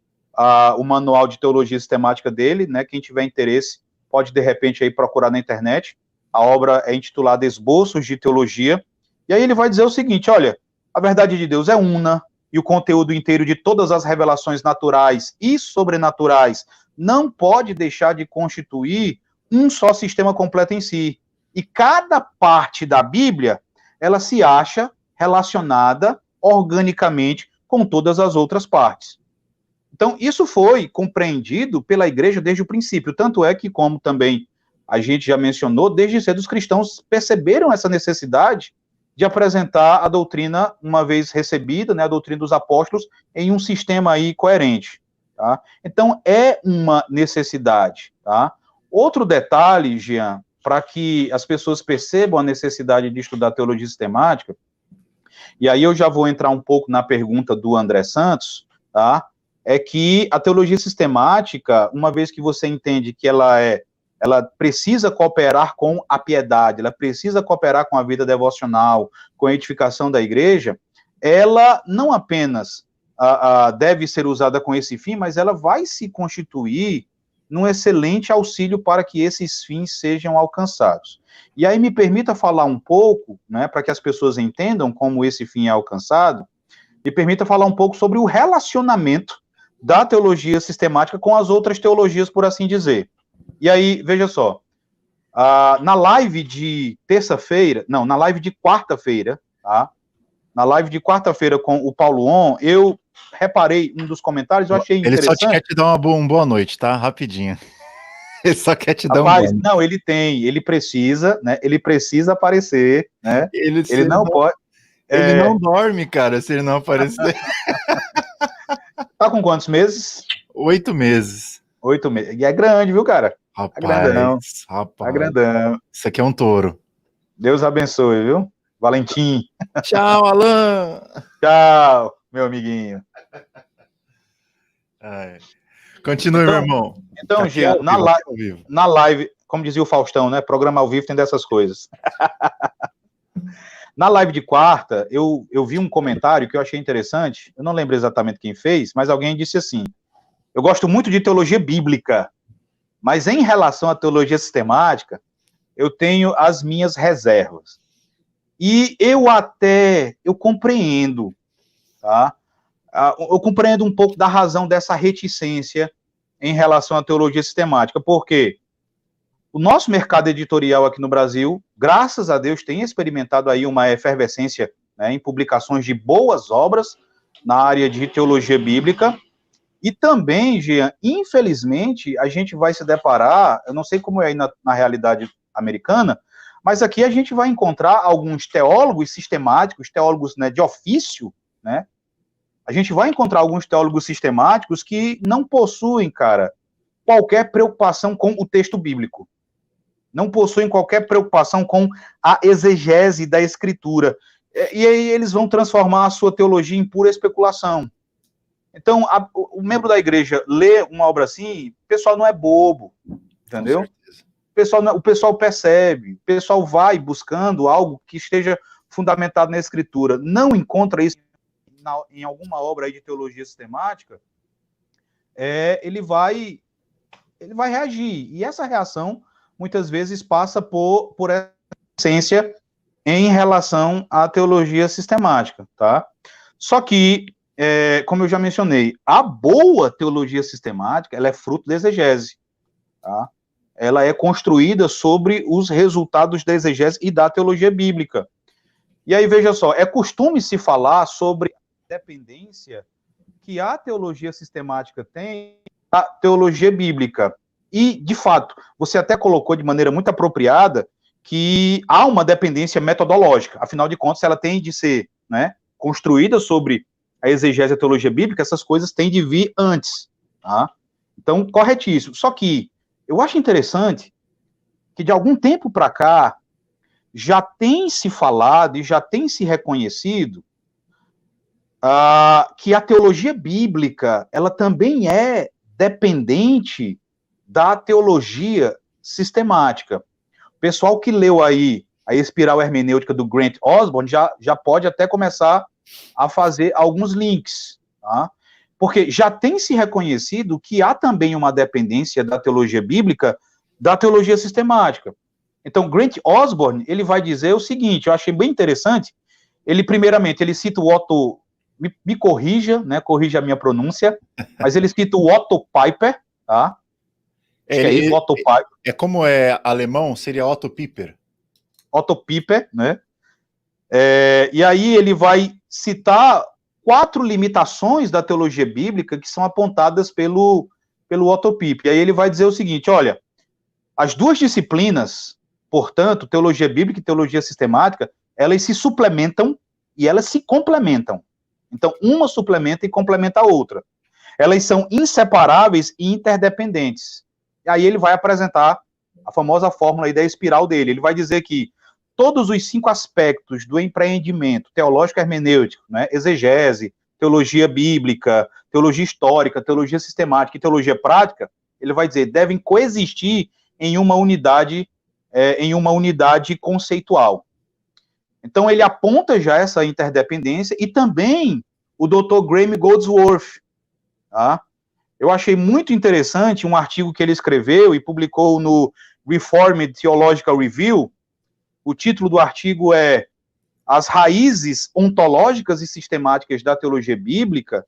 o manual de teologia sistemática dele, né, quem tiver interesse pode, de repente, aí procurar na internet. A obra é intitulada Esboços de Teologia, e aí ele vai dizer o seguinte: olha, a verdade de Deus é una, e o conteúdo inteiro de todas as revelações naturais e sobrenaturais não pode deixar de constituir um só sistema completo em si. E cada parte da Bíblia, ela se acha relacionada organicamente com todas as outras partes. Então, isso foi compreendido pela igreja desde o princípio, tanto é que, como também a gente já mencionou, desde cedo os cristãos perceberam essa necessidade de apresentar a doutrina, uma vez recebida, né, a doutrina dos apóstolos, em um sistema aí coerente, tá? Então, é uma necessidade, tá? Outro detalhe, Jean, para que as pessoas percebam a necessidade de estudar teologia sistemática, e aí eu já vou entrar um pouco na pergunta do André Santos, tá? É que a teologia sistemática, uma vez que você entende que ela precisa cooperar com a piedade, ela precisa cooperar com a vida devocional, com a edificação da igreja, ela não apenas deve ser usada com esse fim, mas ela vai se constituir num excelente auxílio para que esses fins sejam alcançados. E aí me permita falar um pouco, né, para que as pessoas entendam como esse fim é alcançado, me permita falar um pouco sobre o relacionamento da teologia sistemática com as outras teologias, por assim dizer. E aí, veja só, na live de na live de quarta-feira, tá? Na live de quarta-feira com o Paulo On, eu reparei um dos comentários, eu achei interessante. Ele só quer te dar uma boa noite, tá? Rapidinho. Ele só quer te dar Rapaz, não, ele precisa, né? Ele precisa aparecer, né? Ele não pode. Ele não dorme, cara, se ele não aparecer. Tá com quantos meses? 8 meses. 8 meses. E é grande, viu, cara? Tá grandão. Tá Rapaz. grandão. Isso aqui é um touro. Deus abençoe, viu? Valentim. Tchau, Alan! Tchau, meu amiguinho. Continue, meu irmão. Então, Aqui é Jean, ao vivo, aqui é ao vivo. na live, como dizia o Faustão, né? Programa ao vivo tem dessas coisas. Na live de quarta, eu vi um comentário que eu achei interessante. Eu não lembro exatamente quem fez, mas alguém disse assim: eu gosto muito de teologia bíblica, mas em relação à teologia sistemática, eu tenho as minhas reservas. E eu compreendo, tá? Eu compreendo um pouco da razão dessa reticência em relação à teologia sistemática, porque o nosso mercado editorial aqui no Brasil, graças a Deus, tem experimentado aí uma efervescência, né, em publicações de boas obras na área de teologia bíblica. E também, Jean, infelizmente, a gente vai se deparar, eu não sei como é aí na realidade americana, mas aqui a gente vai encontrar alguns teólogos sistemáticos, teólogos, né, de ofício, né? A gente vai encontrar alguns teólogos sistemáticos que não possuem, cara, qualquer preocupação com o texto bíblico. Não possuem qualquer preocupação com a exegese da escritura. E aí eles vão transformar a sua teologia em pura especulação. Então, o membro da igreja lê uma obra assim, o pessoal não é bobo, entendeu? O pessoal percebe, o pessoal vai buscando algo que esteja fundamentado na escritura. Não encontra isso em alguma obra aí de teologia sistemática, ele vai reagir. E essa reação, muitas vezes, passa por essência em relação à teologia sistemática, tá? Só que, como eu já mencionei, a boa teologia sistemática, ela é fruto da exegese, tá? Ela é construída sobre os resultados da exegese e da teologia bíblica. E aí, veja só, é costume se falar sobre a dependência que a teologia sistemática tem da teologia bíblica. E, de fato, você até colocou de maneira muito apropriada que há uma dependência metodológica. Afinal de contas, ela tem de ser, né, construída sobre a exegese e a teologia bíblica, essas coisas têm de vir antes. Tá? Então, corretíssimo. Só que eu acho interessante que, de algum tempo para cá, já tem se falado e já tem se reconhecido que a teologia bíblica, ela também é dependente da teologia sistemática. O pessoal que leu aí a Espiral Hermenêutica do Grant Osborne já pode até começar a fazer alguns links, tá? Porque já tem se reconhecido que há também uma dependência da teologia bíblica da teologia sistemática. Então, Grant Osborne, ele vai dizer o seguinte, eu achei bem interessante, primeiramente, ele cita o Otto, me corrija, né, corrija a minha pronúncia, mas ele cita o Otto Piper, tá? Acho que é isso, Otto Piper. Como é alemão, seria Otto Piper. Otto Piper, né? E aí ele vai citar 4 limitações da teologia bíblica que são apontadas pelo Otto Piper. E aí ele vai dizer o seguinte, olha, as duas disciplinas, portanto, teologia bíblica e teologia sistemática, elas se suplementam e elas se complementam. Então, uma suplementa e complementa a outra. Elas são inseparáveis e interdependentes. E aí ele vai apresentar a famosa fórmula aí da espiral dele. Ele vai dizer que todos os 5 aspectos do empreendimento teológico hermenêutico, né, exegese, teologia bíblica, teologia histórica, teologia sistemática e teologia prática, ele vai dizer, devem coexistir em uma unidade conceitual. Então, ele aponta já essa interdependência e também o Dr. Graham Goldsworth. Tá? Eu achei muito interessante um artigo que ele escreveu e publicou no Reformed Theological Review. O título do artigo é As Raízes Ontológicas e Sistemáticas da Teologia Bíblica.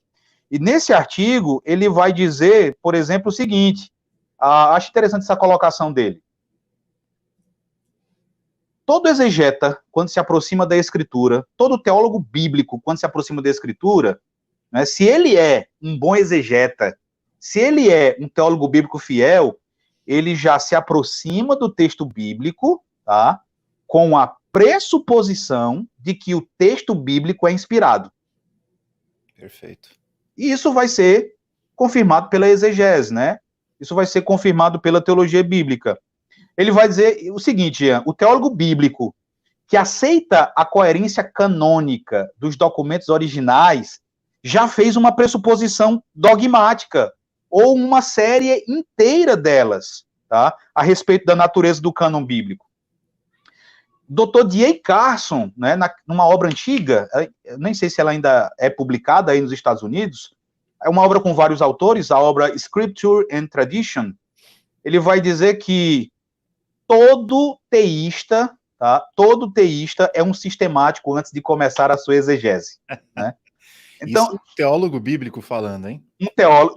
E nesse artigo, ele vai dizer, por exemplo, o seguinte, acho interessante essa colocação dele. Todo exegeta, quando se aproxima da Escritura, todo teólogo bíblico, quando se aproxima da Escritura, né, se ele é um bom exegeta, se ele é um teólogo bíblico fiel, ele já se aproxima do texto bíblico, tá, com a pressuposição de que o texto bíblico é inspirado. Perfeito. E isso vai ser confirmado pela exegese, né? Isso vai ser confirmado pela teologia bíblica. Ele vai dizer o seguinte, Ian, o teólogo bíblico que aceita a coerência canônica dos documentos originais já fez uma pressuposição dogmática, ou uma série inteira delas, tá? A respeito da natureza do cânon bíblico. Dr. D.A. Carson, né, numa obra antiga, nem sei se ela ainda é publicada aí nos Estados Unidos, é uma obra com vários autores, a obra Scripture and Tradition. Ele vai dizer que todo teísta, tá? Todo teísta é um sistemático antes de começar a sua exegese, né? Então, isso é um teólogo bíblico falando, hein?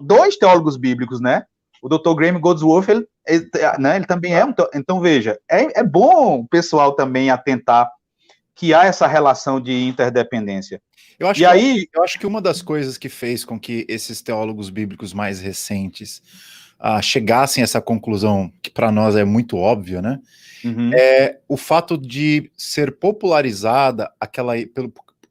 Dois teólogos bíblicos, né? O Dr. Graham Goldsworth, ele também é um... Então, veja, é bom o pessoal também atentar que há essa relação de interdependência. Eu acho que uma das coisas que fez com que esses teólogos bíblicos mais recentes chegassem a essa conclusão, que para nós é muito óbvia, né? É o fato de ser popularizada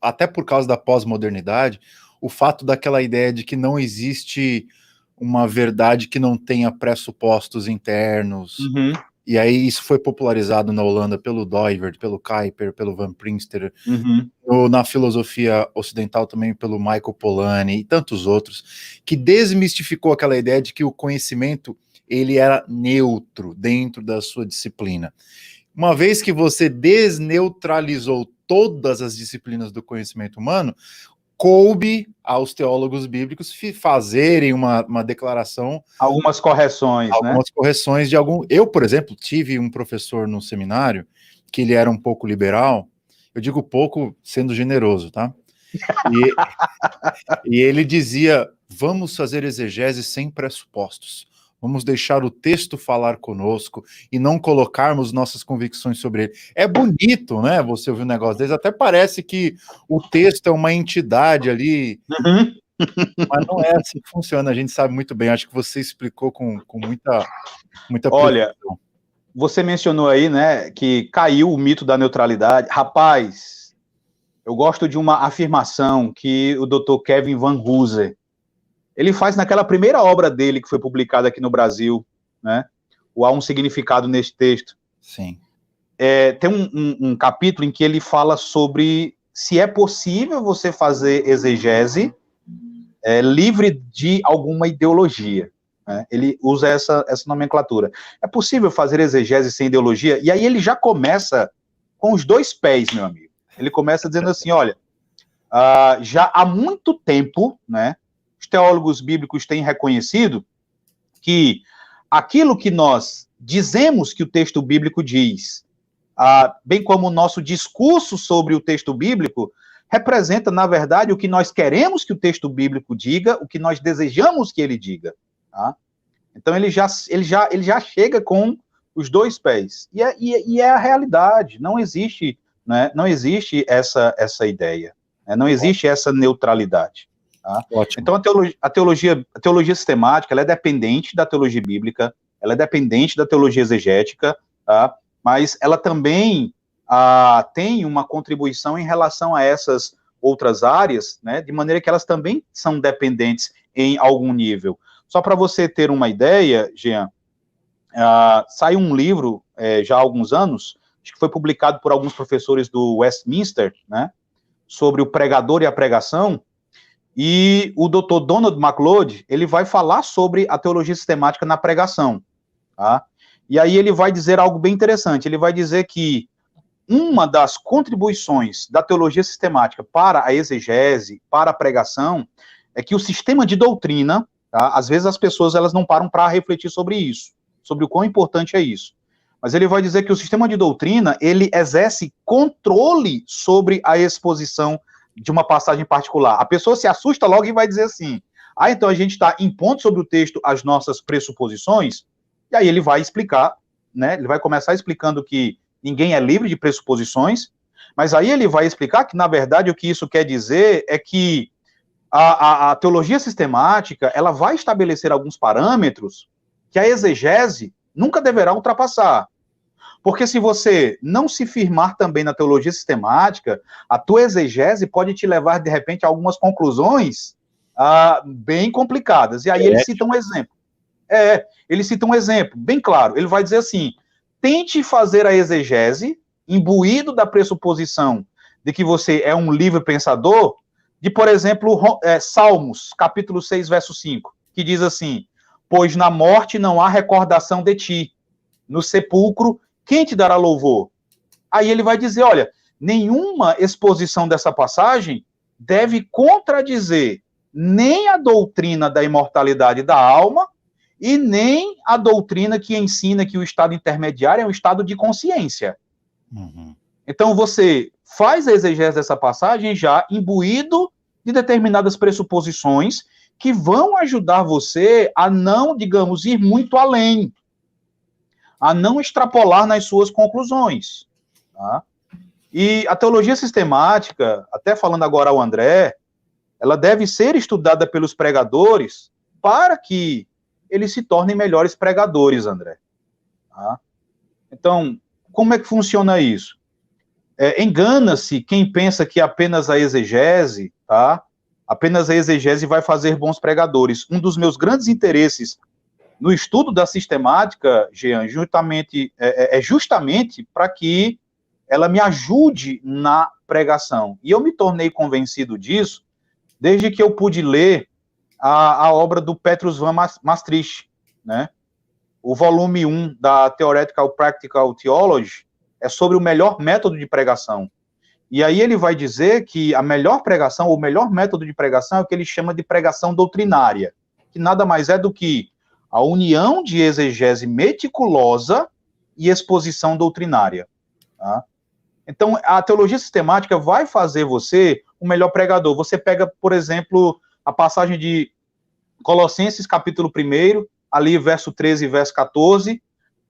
até por causa da pós-modernidade, o fato daquela ideia de que não existe uma verdade que não tenha pressupostos internos. E aí isso foi popularizado na Holanda pelo Doivert, pelo Kuyper, pelo Van Prinster, na filosofia ocidental também pelo Michael Polanyi e tantos outros, que desmistificou aquela ideia de que o conhecimento ele era neutro dentro da sua disciplina. Uma vez que você desneutralizou todas as disciplinas do conhecimento humano, coube aos teólogos bíblicos fazerem uma declaração. Algumas correções, correções de algum... Eu, por exemplo, tive um professor no seminário que ele era um pouco liberal, eu digo pouco sendo generoso, tá? E ele dizia, vamos fazer exegese sem pressupostos. Vamos deixar o texto falar conosco e não colocarmos nossas convicções sobre ele. É bonito, né? Você ouvir um negócio desse, até parece que o texto é uma entidade ali, mas não é assim que funciona, a gente sabe muito bem. Acho que você explicou com muita Olha, precisão. Você mencionou aí, né, que caiu o mito da neutralidade. Rapaz, eu gosto de uma afirmação que o Dr. Kevin Van Hooser, ele faz naquela primeira obra dele que foi publicada aqui no Brasil, né? O Há um Significado neste Texto. Sim. Tem um capítulo em que ele fala sobre se é possível você fazer exegese livre de alguma ideologia. Né? Ele usa essa nomenclatura. É possível fazer exegese sem ideologia? E aí ele já começa com os dois pés, meu amigo. Ele começa dizendo assim, olha, já há muito tempo, né, os teólogos bíblicos têm reconhecido que aquilo que nós dizemos que o texto bíblico diz, bem como o nosso discurso sobre o texto bíblico, representa, na verdade, o que nós queremos que o texto bíblico diga, o que nós desejamos que ele diga. Tá? Então, ele já chega com os dois pés. E é a realidade. Não existe, né, não existe essa ideia. Né, não existe essa neutralidade. Tá? Então, a teologia sistemática ela é dependente da teologia bíblica, ela é dependente da teologia exegética, tá? Mas ela também tem uma contribuição em relação a essas outras áreas, né? De maneira que elas também são dependentes em algum nível. Só para você ter uma ideia, Jean, saiu um livro já há alguns anos, acho que foi publicado por alguns professores do Westminster, né? Sobre o pregador e a pregação. E o Dr. Donald MacLeod, ele vai falar sobre a teologia sistemática na pregação, tá? E aí ele vai dizer algo bem interessante, ele vai dizer que uma das contribuições da teologia sistemática para a exegese, para a pregação, é que o sistema de doutrina, tá? Às vezes as pessoas elas não param para refletir sobre isso, sobre o quão importante é isso. Mas ele vai dizer que o sistema de doutrina, ele exerce controle sobre a exposição de uma passagem particular. A pessoa se assusta logo e vai dizer assim, então a gente está impondo sobre o texto as nossas pressuposições, e aí ele vai explicar, né, ele vai começar explicando que ninguém é livre de pressuposições, mas aí ele vai explicar que, na verdade, o que isso quer dizer é que a teologia sistemática, ela vai estabelecer alguns parâmetros que a exegese nunca deverá ultrapassar. Porque se você não se firmar também na teologia sistemática, a tua exegese pode te levar, de repente, a algumas conclusões bem complicadas. E aí ele cita um exemplo. Ele cita um exemplo bem claro. Ele vai dizer assim: tente fazer a exegese, imbuído da pressuposição de que você é um livre pensador, de, por exemplo, Salmos, capítulo 6, verso 5, que diz assim: pois na morte não há recordação de ti, no sepulcro, quem te dará louvor? Aí ele vai dizer, olha, nenhuma exposição dessa passagem deve contradizer nem a doutrina da imortalidade da alma e nem a doutrina que ensina que o estado intermediário é um estado de consciência. Uhum. Então você faz a exegese dessa passagem já imbuído de determinadas pressuposições que vão ajudar você a não, digamos, ir muito além, a não extrapolar nas suas conclusões. Tá? E a teologia sistemática, até falando agora ao André, ela deve ser estudada pelos pregadores para que eles se tornem melhores pregadores, André. Tá? Então, como é que funciona isso? Engana-se quem pensa que apenas a exegese, tá? Apenas a exegese vai fazer bons pregadores. Um dos meus grandes interesses no estudo da sistemática, Jean, justamente para que ela me ajude na pregação. E eu me tornei convencido disso desde que eu pude ler a obra do Petrus van Maastricht, né? O volume 1 da Theoretical Practical Theology é sobre o melhor método de pregação. E aí ele vai dizer que a melhor pregação, o melhor método de pregação é o que ele chama de pregação doutrinária, que nada mais é do que a união de exegese meticulosa e exposição doutrinária. Tá? Então, a teologia sistemática vai fazer você um melhor pregador. Você pega, por exemplo, a passagem de Colossenses, capítulo 1, ali verso 13 e verso 14,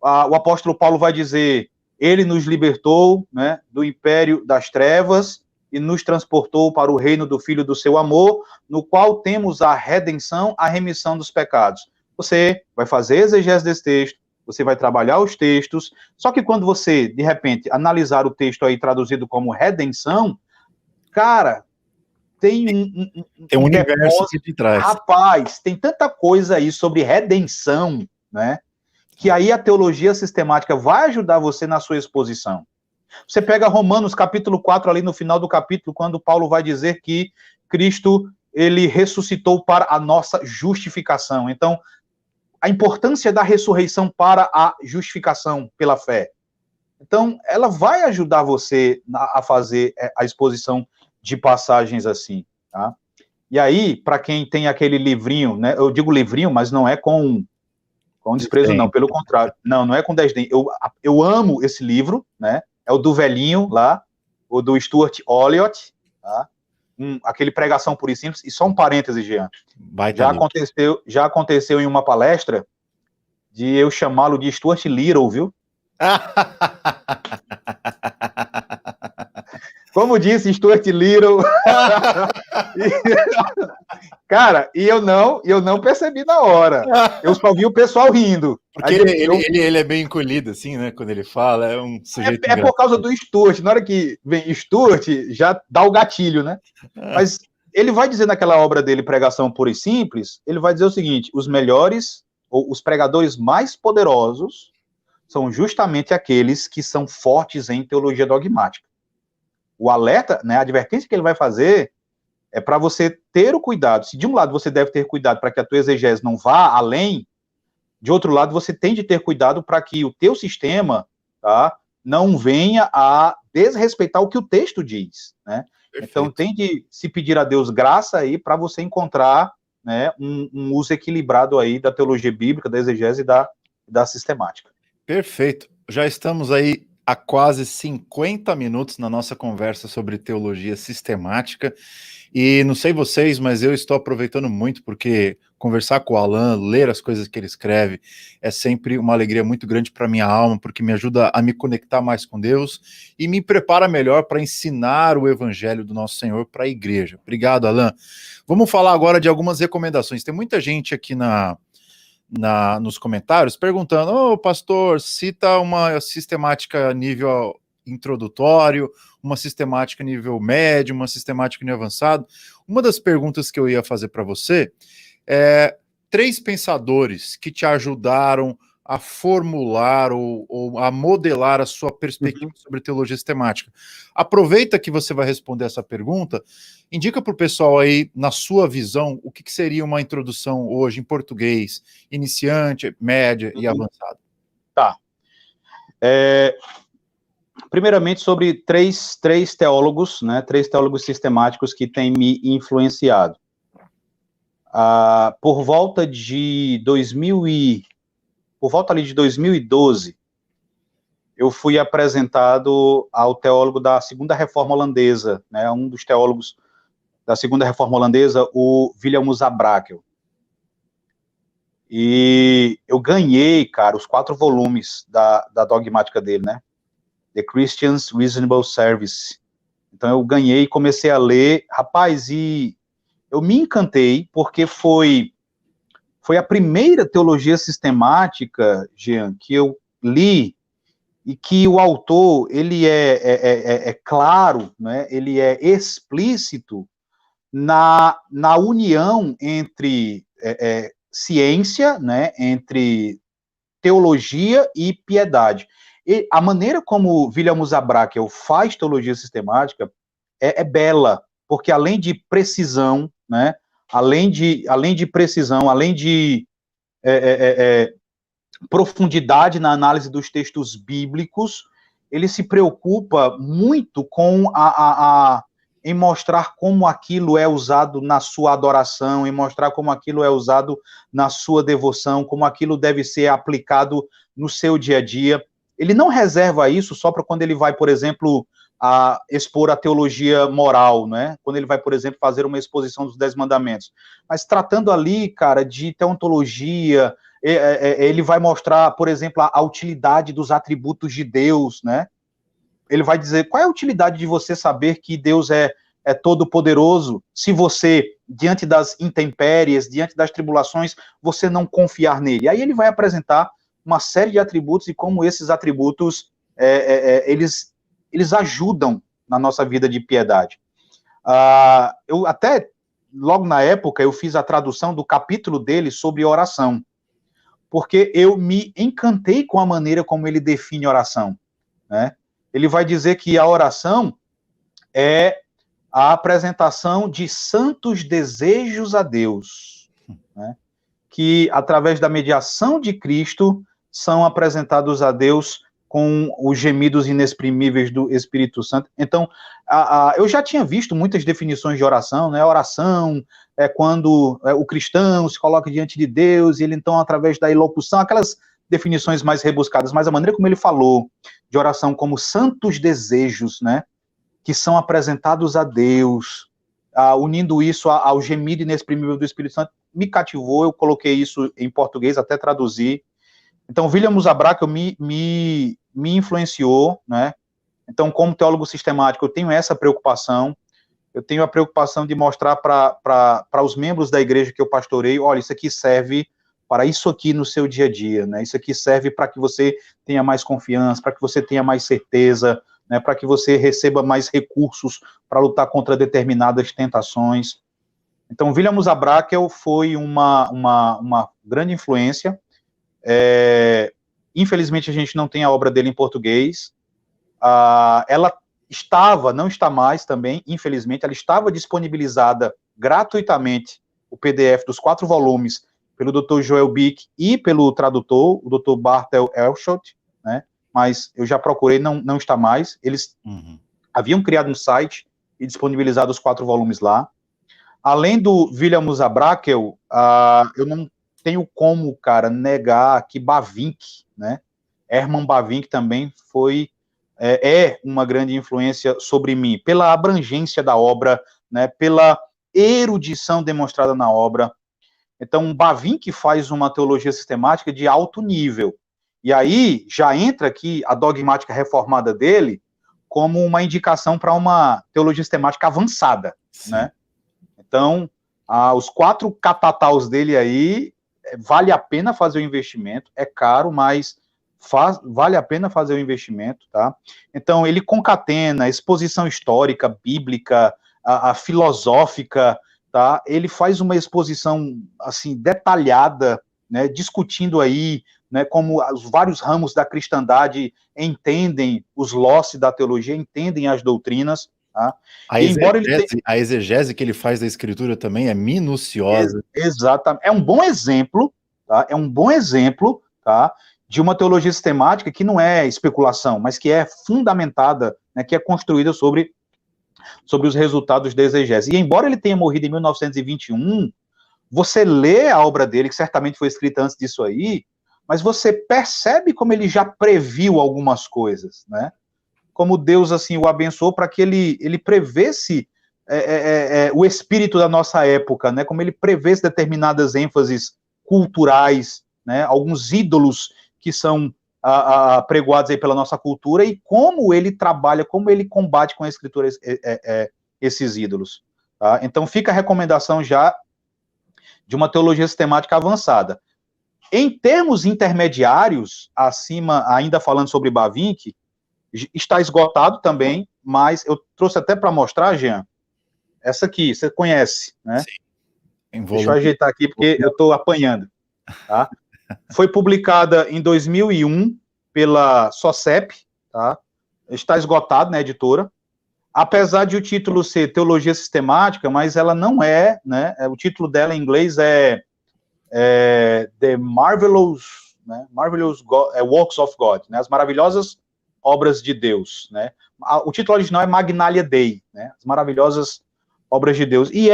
o apóstolo Paulo vai dizer: ele nos libertou, né, do império das trevas e nos transportou para o reino do Filho do seu amor, no qual temos a redenção, a remissão dos pecados. Você vai fazer exegese desse texto, você vai trabalhar os textos, só que quando você, de repente, analisar o texto aí traduzido como redenção, cara, tem um universo que te traz. Rapaz, tem tanta coisa aí sobre redenção, né? Que aí a teologia sistemática vai ajudar você na sua exposição. Você pega Romanos capítulo 4, ali no final do capítulo, quando Paulo vai dizer que Cristo, ele ressuscitou para a nossa justificação. Então, a importância da ressurreição para a justificação pela fé. Então, ela vai ajudar você a fazer a exposição de passagens assim, tá? E aí, para quem tem aquele livrinho, né, eu digo livrinho, mas não é com desprezo, não, pelo contrário. Não é com desdém. Eu amo esse livro, né? É o do velhinho lá, o do Stuart Olliott, tá? Aquele Pregação Pura e Simples. E só um parêntese, Jean. Já aconteceu em uma palestra de eu chamá-lo de Stuart Little, viu? Como disse Stuart Little. Cara, e eu não percebi na hora. Eu só vi o pessoal rindo. Porque ele é bem encolhido, assim, né? Quando ele fala, é um sujeito. É por causa do Stuart. Na hora que vem Stuart, já dá o gatilho, né? Mas ele vai dizer naquela obra dele, Pregação Pura e Simples, ele vai dizer o seguinte: os melhores, ou os pregadores mais poderosos, são justamente aqueles que são fortes em teologia dogmática. O alerta, né, a advertência que ele vai fazer é para você ter o cuidado. Se de um lado você deve ter cuidado para que a tua exegese não vá além, de outro lado você tem de ter cuidado para que o teu sistema, tá, não venha a desrespeitar o que o texto diz, né? Então tem de se pedir a Deus graça aí para você encontrar, né, um uso equilibrado aí da teologia bíblica, da exegese e da sistemática. Perfeito. Já estamos aí há quase 50 minutos na nossa conversa sobre teologia sistemática, e não sei vocês, mas eu estou aproveitando muito, porque conversar com o Alan, ler as coisas que ele escreve, é sempre uma alegria muito grande para minha alma, porque me ajuda a me conectar mais com Deus e me prepara melhor para ensinar o evangelho do nosso Senhor para a igreja. Obrigado, Alan. Vamos falar agora de algumas recomendações. Tem muita gente aqui nos comentários perguntando: pastor, cita uma sistemática nível introdutório, uma sistemática nível médio, uma sistemática nível avançado. Uma das perguntas que eu ia fazer para você é 3 pensadores que te ajudaram a formular ou a modelar a sua perspectiva sobre teologia sistemática. Aproveita que você vai responder essa pergunta, indica para o pessoal aí, na sua visão, o que seria uma introdução hoje em português, iniciante, média e avançada. Tá. Primeiramente, sobre três teólogos, né, 3 teólogos sistemáticos que têm me influenciado. Por volta de 2012, eu fui apresentado ao teólogo da Segunda Reforma Holandesa, né, um dos teólogos da Segunda Reforma Holandesa, o Wilhelmus à Brakel. E eu ganhei, cara, os 4 volumes da dogmática dele, né? The Christian's Reasonable Service. Então eu ganhei e comecei a ler, rapaz, e eu me encantei, porque foi a primeira teologia sistemática, Jean, que eu li, e que o autor, ele é claro, né? Ele é explícito na união entre ciência, né? Entre teologia e piedade. E a maneira como Wilhelmus à Brakel faz teologia sistemática é bela, porque além de precisão, né, além de precisão, além de profundidade na análise dos textos bíblicos, ele se preocupa muito com em mostrar como aquilo é usado na sua adoração, em mostrar como aquilo é usado na sua devoção, como aquilo deve ser aplicado no seu dia a dia. Ele não reserva isso só para quando ele vai, por exemplo, expor a teologia moral, né? Quando ele vai, por exemplo, fazer uma exposição dos 10 mandamentos. Mas tratando ali, cara, de teontologia, ele vai mostrar, por exemplo, a utilidade dos atributos de Deus, né? Ele vai dizer, qual é a utilidade de você saber que Deus é todo-poderoso, se você, diante das intempéries, diante das tribulações, você não confiar nele? Aí ele vai apresentar uma série de atributos e como esses atributos, eles ajudam na nossa vida de piedade. Eu até, logo na época, eu fiz a tradução do capítulo dele sobre oração, porque eu me encantei com a maneira como ele define oração, né? Ele vai dizer que a oração é a apresentação de santos desejos a Deus, né? Que, através da mediação de Cristo, são apresentados a Deus com os gemidos inexprimíveis do Espírito Santo. Então, eu já tinha visto muitas definições de oração, né? Oração é quando o cristão se coloca diante de Deus, e ele, então, através da elocução, aquelas definições mais rebuscadas, mas a maneira como ele falou de oração como santos desejos, né, que são apresentados a Deus, unindo isso ao gemido inexprimível do Espírito Santo, me cativou. Eu coloquei isso em português, até traduzir. Então, Wilhelmus à Brakel me influenciou, né? Então, como teólogo sistemático, eu tenho essa preocupação. Eu tenho a preocupação de mostrar para os membros da igreja que eu pastoreio, olha, isso aqui serve para isso aqui no seu dia a dia, né? Isso aqui serve para que você tenha mais confiança, para que você tenha mais certeza, né? Para que você receba mais recursos para lutar contra determinadas tentações. Então, Wilhelmus à Brakel foi uma grande influência. Infelizmente, a gente não tem a obra dele em português. Ela estava, não está mais também, infelizmente, ela estava disponibilizada gratuitamente, o PDF dos 4 volumes, pelo Dr. Joel Bick e pelo tradutor, o Dr. Bartel Elschott, né? Mas eu já procurei, não está mais. Eles haviam criado um site e disponibilizado os 4 volumes lá. Além do Wilhelmus à Brakel, eu não tenho como, cara, negar que Bavinck, né? Herman Bavinck também é uma grande influência sobre mim, pela abrangência da obra, né? Pela erudição demonstrada na obra. Então, Bavinck faz uma teologia sistemática de alto nível. E aí, já entra aqui a dogmática reformada dele como uma indicação para uma teologia sistemática avançada, né? Então, os 4 catataus dele aí, vale a pena fazer o investimento, é caro, mas vale a pena fazer o investimento, tá? Então, ele concatena a exposição histórica, bíblica, a filosófica, tá? Ele faz uma exposição, assim, detalhada, né, discutindo aí, né, como os vários ramos da cristandade entendem os loci da teologia, entendem as doutrinas, tá? A E embora ele tenha... a exegese que ele faz da escritura também é minuciosa. Exatamente. É um bom exemplo, tá? É um bom exemplo, tá? De uma teologia sistemática que não é especulação, mas que é fundamentada, né, que é construída sobre os resultados da exegese. E embora ele tenha morrido em 1921, você lê a obra dele, que certamente foi escrita antes disso aí, mas você percebe como ele já previu algumas coisas, né? Como Deus, assim, o abençoou para que ele prevesse o espírito da nossa época, né? Como ele prevesse determinadas ênfases culturais, né? Alguns ídolos que são pregoados aí pela nossa cultura, e como ele trabalha, como ele combate com a escritura esses ídolos. Tá? Então fica a recomendação já de uma teologia sistemática avançada. Em termos intermediários, acima, ainda falando sobre Bavinck, está esgotado também, mas eu trouxe até para mostrar, Jean, essa aqui, você conhece, né? Sim. Deixa eu ajeitar aqui, porque eu estou apanhando. Tá? Foi publicada em 2001 pela SOCEP, tá? Está esgotado na editora. Apesar de o título ser Teologia Sistemática, mas ela não é, né? O título dela em inglês é The Marvelous, né? Marvelous Works of God, né? As maravilhosas obras de Deus, né? O título original é Magnalia Dei, né? As maravilhosas obras de Deus. E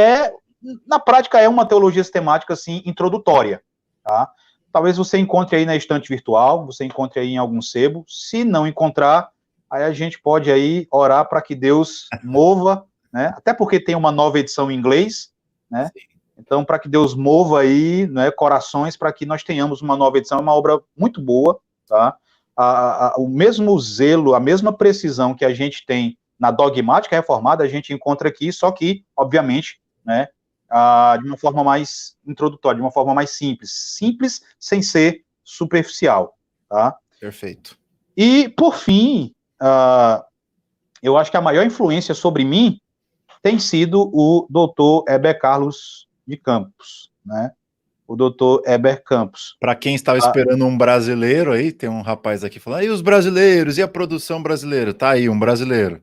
na prática, é uma teologia sistemática, assim, introdutória, tá? Talvez você encontre aí na estante virtual, você encontre aí em algum sebo. Se não encontrar, aí a gente pode aí orar para que Deus mova, né? Até porque tem uma nova edição em inglês, né? Sim. Então, para que Deus mova aí, né, corações, para que nós tenhamos uma nova edição. É uma obra muito boa, tá? O mesmo zelo, a mesma precisão que a gente tem na dogmática reformada, a gente encontra aqui, só que, obviamente, né, de uma forma mais introdutória, de uma forma mais simples sem ser superficial, tá? Perfeito. E, por fim, eu acho que a maior influência sobre mim tem sido o doutor Heber Carlos de Campos, né? O doutor Heber Campos. Para quem estava esperando um brasileiro aí, tem um rapaz aqui falando, e os brasileiros, e a produção brasileira? Tá aí, um brasileiro.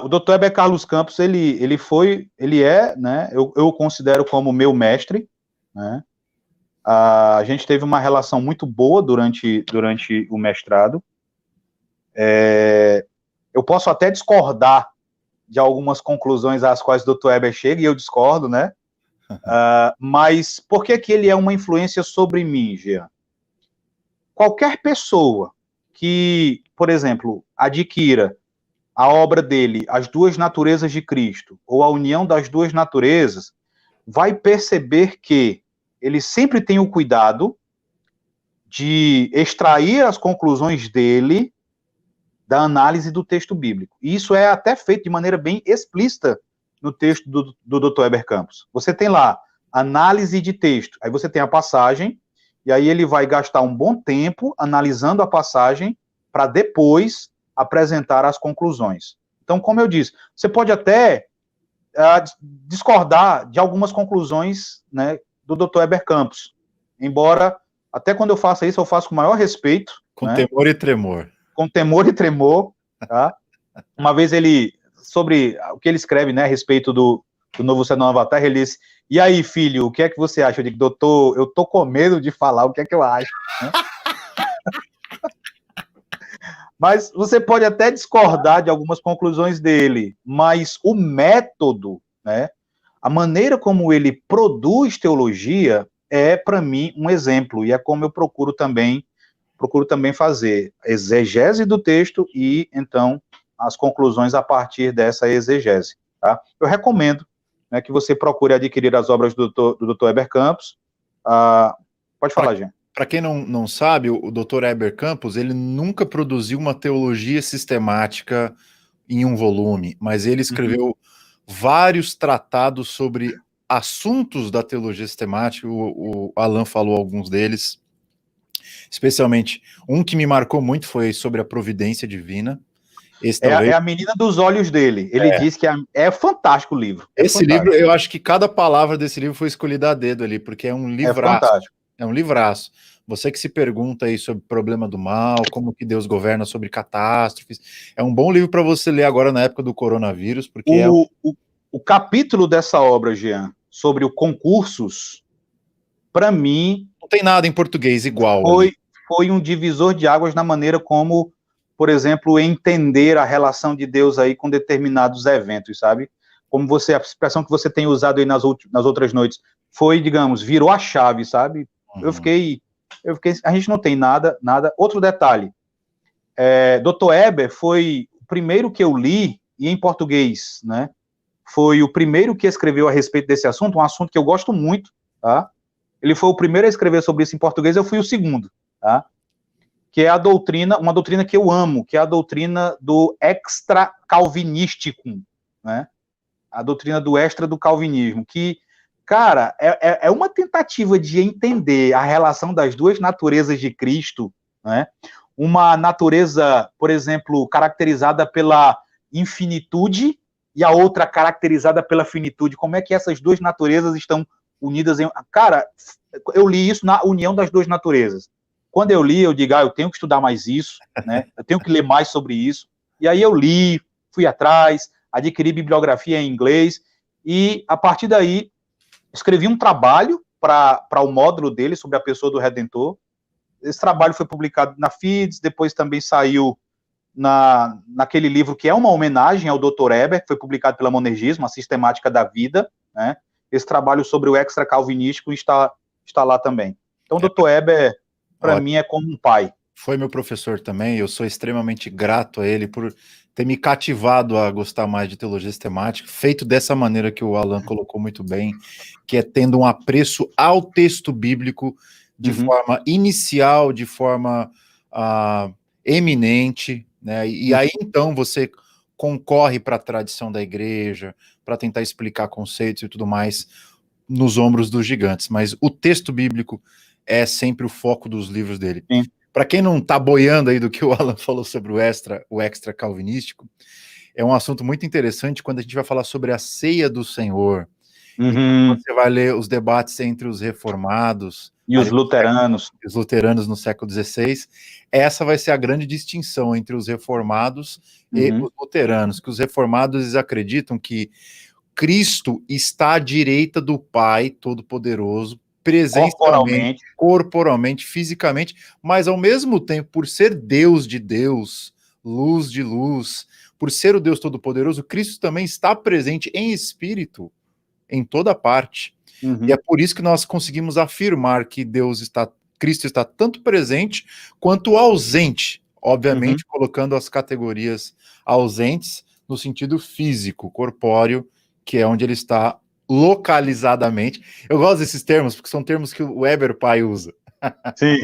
O doutor Heber Carlos Campos, ele é, né, eu considero como meu mestre, né? A gente teve uma relação muito boa durante o mestrado. Eu posso até discordar de algumas conclusões às quais o doutor Heber chega, e eu discordo, né? Mas por que ele é uma influência sobre mim, Jean? Qualquer pessoa que, por exemplo, adquira a obra dele, As Duas Naturezas de Cristo, ou A União das Duas Naturezas, vai perceber que ele sempre tem o cuidado de extrair as conclusões dele da análise do texto bíblico. E isso é até feito de maneira bem explícita no texto do Dr. Heber Campos. Você tem lá análise de texto, aí você tem a passagem, e aí ele vai gastar um bom tempo analisando a passagem para depois apresentar as conclusões. Então, como eu disse, você pode até discordar de algumas conclusões, né, do Dr. Heber Campos, embora, até quando eu faço isso, eu faço com o maior respeito. Com, né? Temor e tremor. Com temor e tremor, tá? Uma vez sobre o que ele escreve, né, a respeito do Novo Céu e Nova Terra, ele disse, e aí, filho, o que é que você acha? Eu digo, doutor, eu tô com medo de falar o que é que eu acho, né? Mas você pode até discordar de algumas conclusões dele, mas o método, né, a maneira como ele produz teologia é, para mim, um exemplo, e é como eu procuro também fazer exegese do texto e, então, as conclusões a partir dessa exegese. Tá? Eu recomendo, né, que você procure adquirir as obras do Dr. Heber Campos. Pode falar, Jean. Para quem não sabe, o Dr. Heber Campos, ele nunca produziu uma teologia sistemática em um volume, mas ele escreveu vários tratados sobre assuntos da teologia sistemática, o Alan falou alguns deles. especialmente um que me marcou muito foi sobre a providência divina. Esse É a menina dos olhos dele. Ele diz que é fantástico o livro. Esse livro, eu acho que cada palavra desse livro foi escolhida a dedo ali, porque é um livraço. Fantástico. É um livraço. Você que se pergunta aí sobre o problema do mal, como que Deus governa sobre catástrofes, é um bom livro para você ler agora na época do coronavírus, porque o capítulo dessa obra, Jean, sobre o concursos, para mim... Não tem nada em português igual. Foi um divisor de águas na maneira como, por exemplo, entender a relação de Deus aí com determinados eventos, sabe? Como a expressão que você tem usado aí nas outras noites, foi, digamos, virou a chave, sabe? Uhum. Eu fiquei, a gente não tem nada. Outro detalhe, Dr. Eber foi o primeiro que eu li, e em português, né? Foi o primeiro que escreveu a respeito desse assunto, um assunto que eu gosto muito, tá? Ele foi o primeiro a escrever sobre isso em português, eu fui o segundo, tá? Que é uma doutrina que eu amo, que é a doutrina do extra-calvinístico, né? A doutrina do extra do calvinismo, que, cara, é uma tentativa de entender a relação das duas naturezas de Cristo, né? Uma natureza, por exemplo, caracterizada pela infinitude e a outra caracterizada pela finitude. Como é que essas duas naturezas estão unidas em... Cara, eu li isso na união das duas naturezas. Quando eu li, eu digo, eu tenho que estudar mais isso, né? Eu tenho que ler mais sobre isso. E aí eu li, fui atrás, adquiri bibliografia em inglês, e a partir daí escrevi um trabalho para o módulo dele sobre a pessoa do Redentor. Esse trabalho foi publicado na FIDS, depois também saiu naquele livro que é uma homenagem ao Dr. Eber, que foi publicado pela Monergismo, a Sistemática da Vida, né? Esse trabalho sobre o extra-calvinístico está lá também. Então, o Dr. Eber, para mim, é como um pai. Foi meu professor também, eu sou extremamente grato a ele por ter me cativado a gostar mais de teologia sistemática, feito dessa maneira que o Alan colocou muito bem, que é tendo um apreço ao texto bíblico de forma inicial, de forma eminente, né? E aí, então, você concorre para a tradição da igreja, para tentar explicar conceitos e tudo mais nos ombros dos gigantes, mas o texto bíblico é sempre o foco dos livros dele. Para quem não está boiando aí do que o Alan falou sobre o extra calvinístico, é um assunto muito interessante quando a gente vai falar sobre a ceia do Senhor. Você vai ler os debates entre os reformados e os luteranos. Os luteranos no século XVI. Essa vai ser a grande distinção entre os reformados e os luteranos, que os reformados eles acreditam que Cristo está à direita do Pai Todo-Poderoso, presencialmente, corporalmente, fisicamente, mas ao mesmo tempo, por ser Deus de Deus, luz de luz, por ser o Deus Todo-Poderoso, Cristo também está presente em espírito em toda parte. E é por isso que nós conseguimos afirmar que Cristo está tanto presente quanto ausente, obviamente colocando as categorias ausentes no sentido físico, corpóreo, que é onde ele está localizadamente. Eu gosto desses termos, porque são termos que o Weber Pai usa. Sim.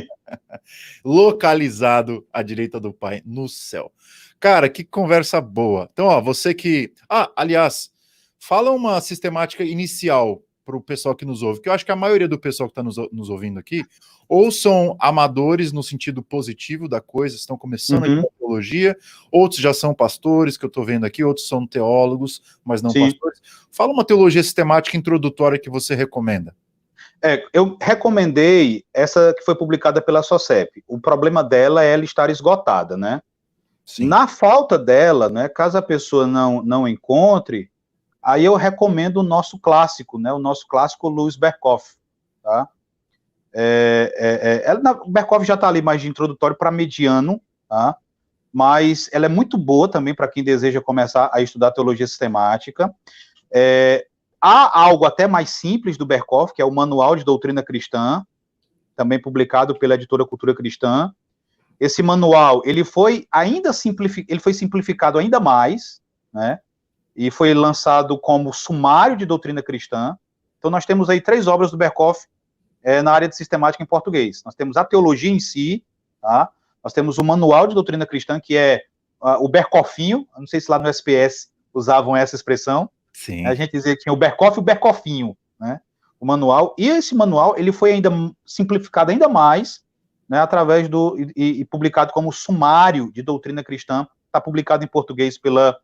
Localizado à direita do Pai, no céu. Cara, que conversa boa. Então, você que... aliás, fala uma sistemática inicial para o pessoal que nos ouve, que eu acho que a maioria do pessoal que está nos ouvindo aqui, ou são amadores no sentido positivo da coisa, estão começando a teologia, outros já são pastores, que eu estou vendo aqui, outros são teólogos, mas não pastores. Fala uma teologia sistemática introdutória que você recomenda. Eu recomendei essa que foi publicada pela SOCEP. O problema dela é ela estar esgotada, né? Sim. Na falta dela, né, caso a pessoa não encontre, aí eu recomendo o nosso clássico, né? O nosso clássico Louis Berkhof, tá? O Berkhof já está ali mais de introdutório para mediano, tá? Mas ela é muito boa também para quem deseja começar a estudar teologia sistemática. Há algo até mais simples do Berkhof, que é o Manual de Doutrina Cristã, também publicado pela editora Cultura Cristã. Esse manual, ele foi simplificado ainda mais, né? E foi lançado como sumário de doutrina cristã. Então, nós temos aí 3 obras do Berkhof na área de sistemática em português. Nós temos a teologia em si, tá? Nós temos o manual de doutrina cristã, que é o Berkhofinho. Não sei se lá no SPS usavam essa expressão. Sim. A gente dizia que tinha o Berkhof e o Berkhofinho, né? O manual. E esse manual, ele foi ainda simplificado ainda mais, né, através e publicado como Sumário de Doutrina Cristã, está publicado em português pela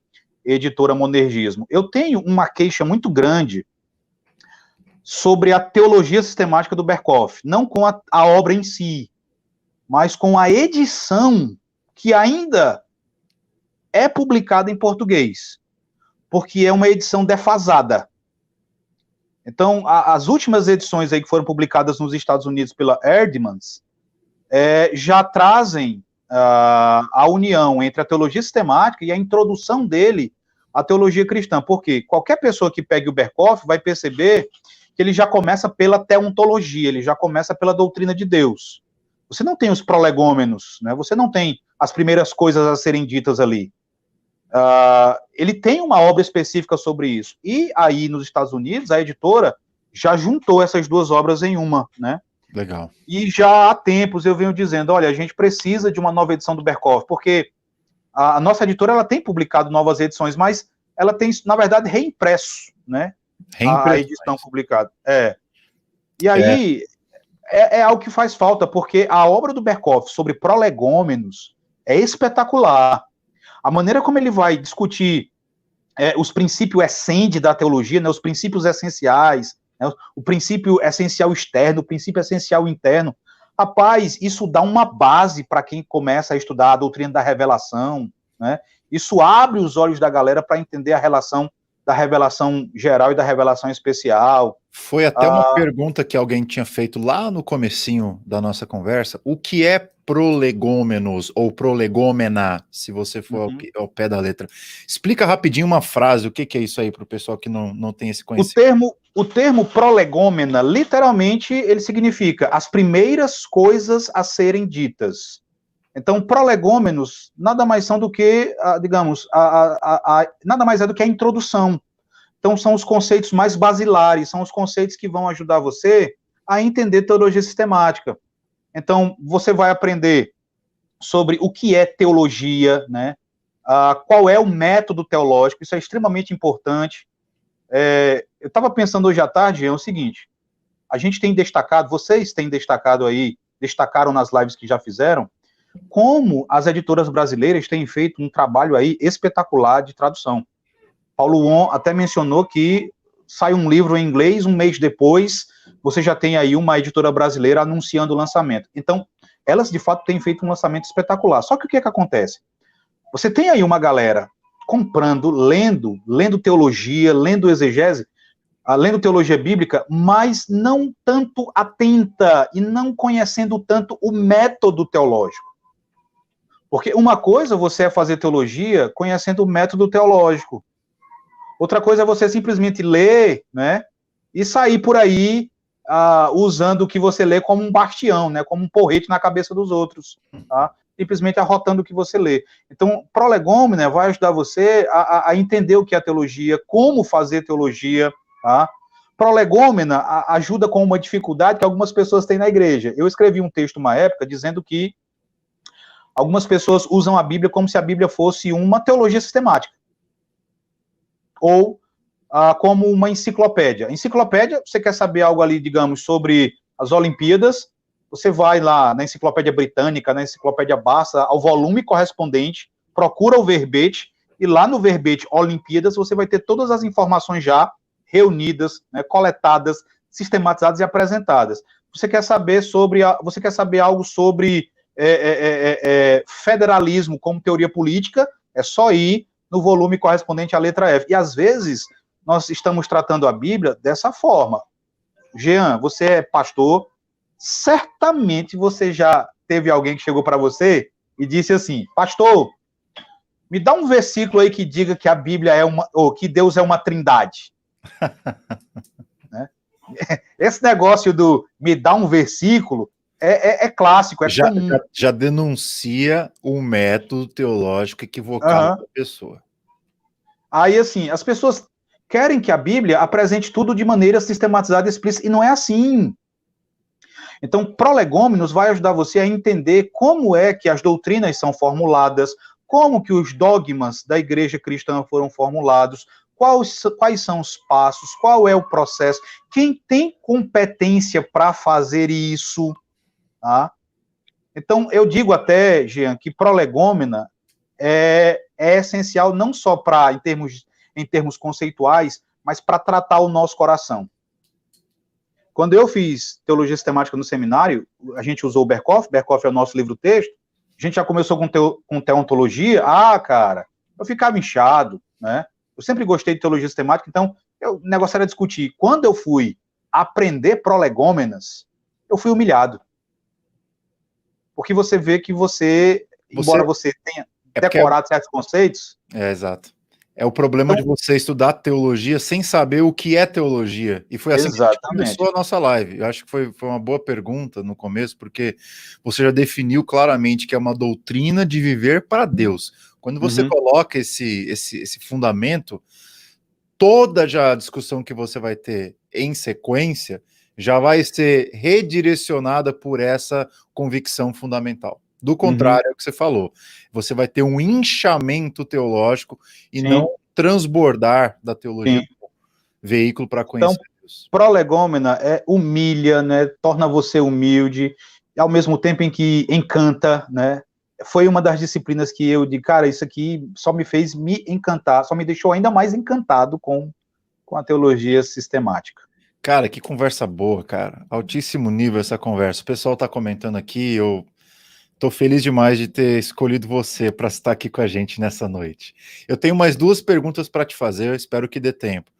editora Monergismo. Eu tenho uma queixa muito grande sobre a teologia sistemática do Berkhof, não com a obra em si, mas com a edição que ainda é publicada em português, porque é uma edição defasada. Então, as últimas edições aí que foram publicadas nos Estados Unidos pela Erdmans já trazem a união entre a teologia sistemática e a introdução dele à teologia cristã, porque qualquer pessoa que pegue o Berkhof vai perceber que ele já começa pela teontologia, ele já começa pela doutrina de Deus. Você não tem os prolegômenos, né? Você não tem as primeiras coisas a serem ditas ali. Ele tem uma obra específica sobre isso. E aí, nos Estados Unidos, a editora já juntou essas duas obras em uma, né? Legal. E já há tempos eu venho dizendo, olha, a gente precisa de uma nova edição do Berkhof, porque a nossa editora ela tem publicado novas edições, mas ela tem, na verdade, reimpresso, né? A edição publicada. E aí, é algo que faz falta, porque a obra do Berkhof sobre prolegômenos é espetacular. A maneira como ele vai discutir os princípios essendi da teologia, né, os princípios essenciais, né, o princípio essencial externo, o princípio essencial interno, rapaz, isso dá uma base para quem começa a estudar a doutrina da revelação, né? Isso abre os olhos da galera para entender a relação da revelação geral e da revelação especial. Foi até uma pergunta que alguém tinha feito lá no comecinho da nossa conversa. O que é prolegômenos ou prolegômena, se você for ao pé da letra? Explica rapidinho uma frase, o que é isso aí para o pessoal que não tem esse conhecimento. O termo prolegômena, literalmente, ele significa as primeiras coisas a serem ditas. Então, prolegômenos nada mais são do que, digamos, nada mais é do que a introdução. Então, são os conceitos mais basilares, são os conceitos que vão ajudar você a entender teologia sistemática. Então, você vai aprender sobre o que é teologia, né? Qual é o método teológico, isso é extremamente importante. Eu estava pensando hoje à tarde, é o seguinte, a gente tem destacado, vocês têm destacado aí, destacaram nas lives que já fizeram, como as editoras brasileiras têm feito um trabalho aí espetacular de tradução. Paulo Won até mencionou que sai um livro em inglês, um mês depois, você já tem aí uma editora brasileira anunciando o lançamento. Então, elas de fato têm feito um lançamento espetacular. Só que o que acontece? Você tem aí uma galera comprando, lendo teologia, lendo exegese, lendo teologia bíblica, mas não tanto atenta e não conhecendo tanto o método teológico. Porque uma coisa você é fazer teologia conhecendo o método teológico. Outra coisa é você simplesmente ler, né, e sair por aí usando o que você lê como um bastião, né, como um porrete na cabeça dos outros, tá? Simplesmente arrotando o que você lê. Então, prolegômena vai ajudar você a entender o que é teologia, como fazer teologia, tá? Prolegômena ajuda com uma dificuldade que algumas pessoas têm na igreja. Eu escrevi um texto uma época dizendo que algumas pessoas usam a Bíblia como se a Bíblia fosse uma teologia sistemática. Ou como uma enciclopédia. Enciclopédia, você quer saber algo ali, digamos, sobre as Olimpíadas, você vai lá na Enciclopédia Britânica, na Enciclopédia Barça, ao volume correspondente, procura o verbete, e lá no verbete Olimpíadas você vai ter todas as informações já reunidas, né, coletadas, sistematizadas e apresentadas. Você quer saber algo sobre federalismo como teoria política, é só ir no volume correspondente à letra F. E às vezes nós estamos tratando a Bíblia dessa forma. Jean, você é pastor, certamente você já teve alguém que chegou para você e disse assim: pastor, me dá um versículo aí que diga que a Bíblia ou que Deus é uma trindade. Né? Esse negócio do me dá um versículo é clássico, é comum. Já denuncia um método teológico equivocado da pessoa. Aí, assim, as pessoas querem que a Bíblia apresente tudo de maneira sistematizada e explícita, e não é assim. Então, prolegômenos vai ajudar você a entender como é que as doutrinas são formuladas, como que os dogmas da igreja cristã foram formulados, quais são os passos, qual é o processo, quem tem competência para fazer isso, tá? Então, eu digo até, Jean, que prolegômena é essencial não só para em termos conceituais, mas para tratar o nosso coração. Quando eu fiz teologia sistemática no seminário, a gente usou o Berkhoff é o nosso livro-texto, a gente já começou com teontologia, cara, eu ficava inchado, né? Eu sempre gostei de teologia sistemática, então o negócio era discutir. Quando eu fui aprender prolegômenas, eu fui humilhado. Porque você vê que embora você tenha decorado certos conceitos... exato. É o problema de você estudar teologia sem saber o que é teologia. E foi assim que a gente começou a nossa live. Eu acho que foi uma boa pergunta no começo, porque você já definiu claramente que é uma doutrina de viver para Deus. Quando você coloca esse fundamento, toda já a discussão que você vai ter em sequência já vai ser redirecionada por essa convicção fundamental. Do contrário, é o que você falou. Você vai ter um inchamento teológico e não transbordar da teologia como veículo para conhecer Deus. Prolegômena humilha, né? Torna você humilde, ao mesmo tempo em que encanta, né? Foi uma das disciplinas que eu digo, cara, isso aqui só me fez me encantar, só me deixou ainda mais encantado com a teologia sistemática. Cara, que conversa boa, cara. Altíssimo nível essa conversa. O pessoal tá comentando aqui, eu tô feliz demais de ter escolhido você para estar aqui com a gente nessa noite. Eu tenho mais 2 perguntas para te fazer, eu espero que dê tempo.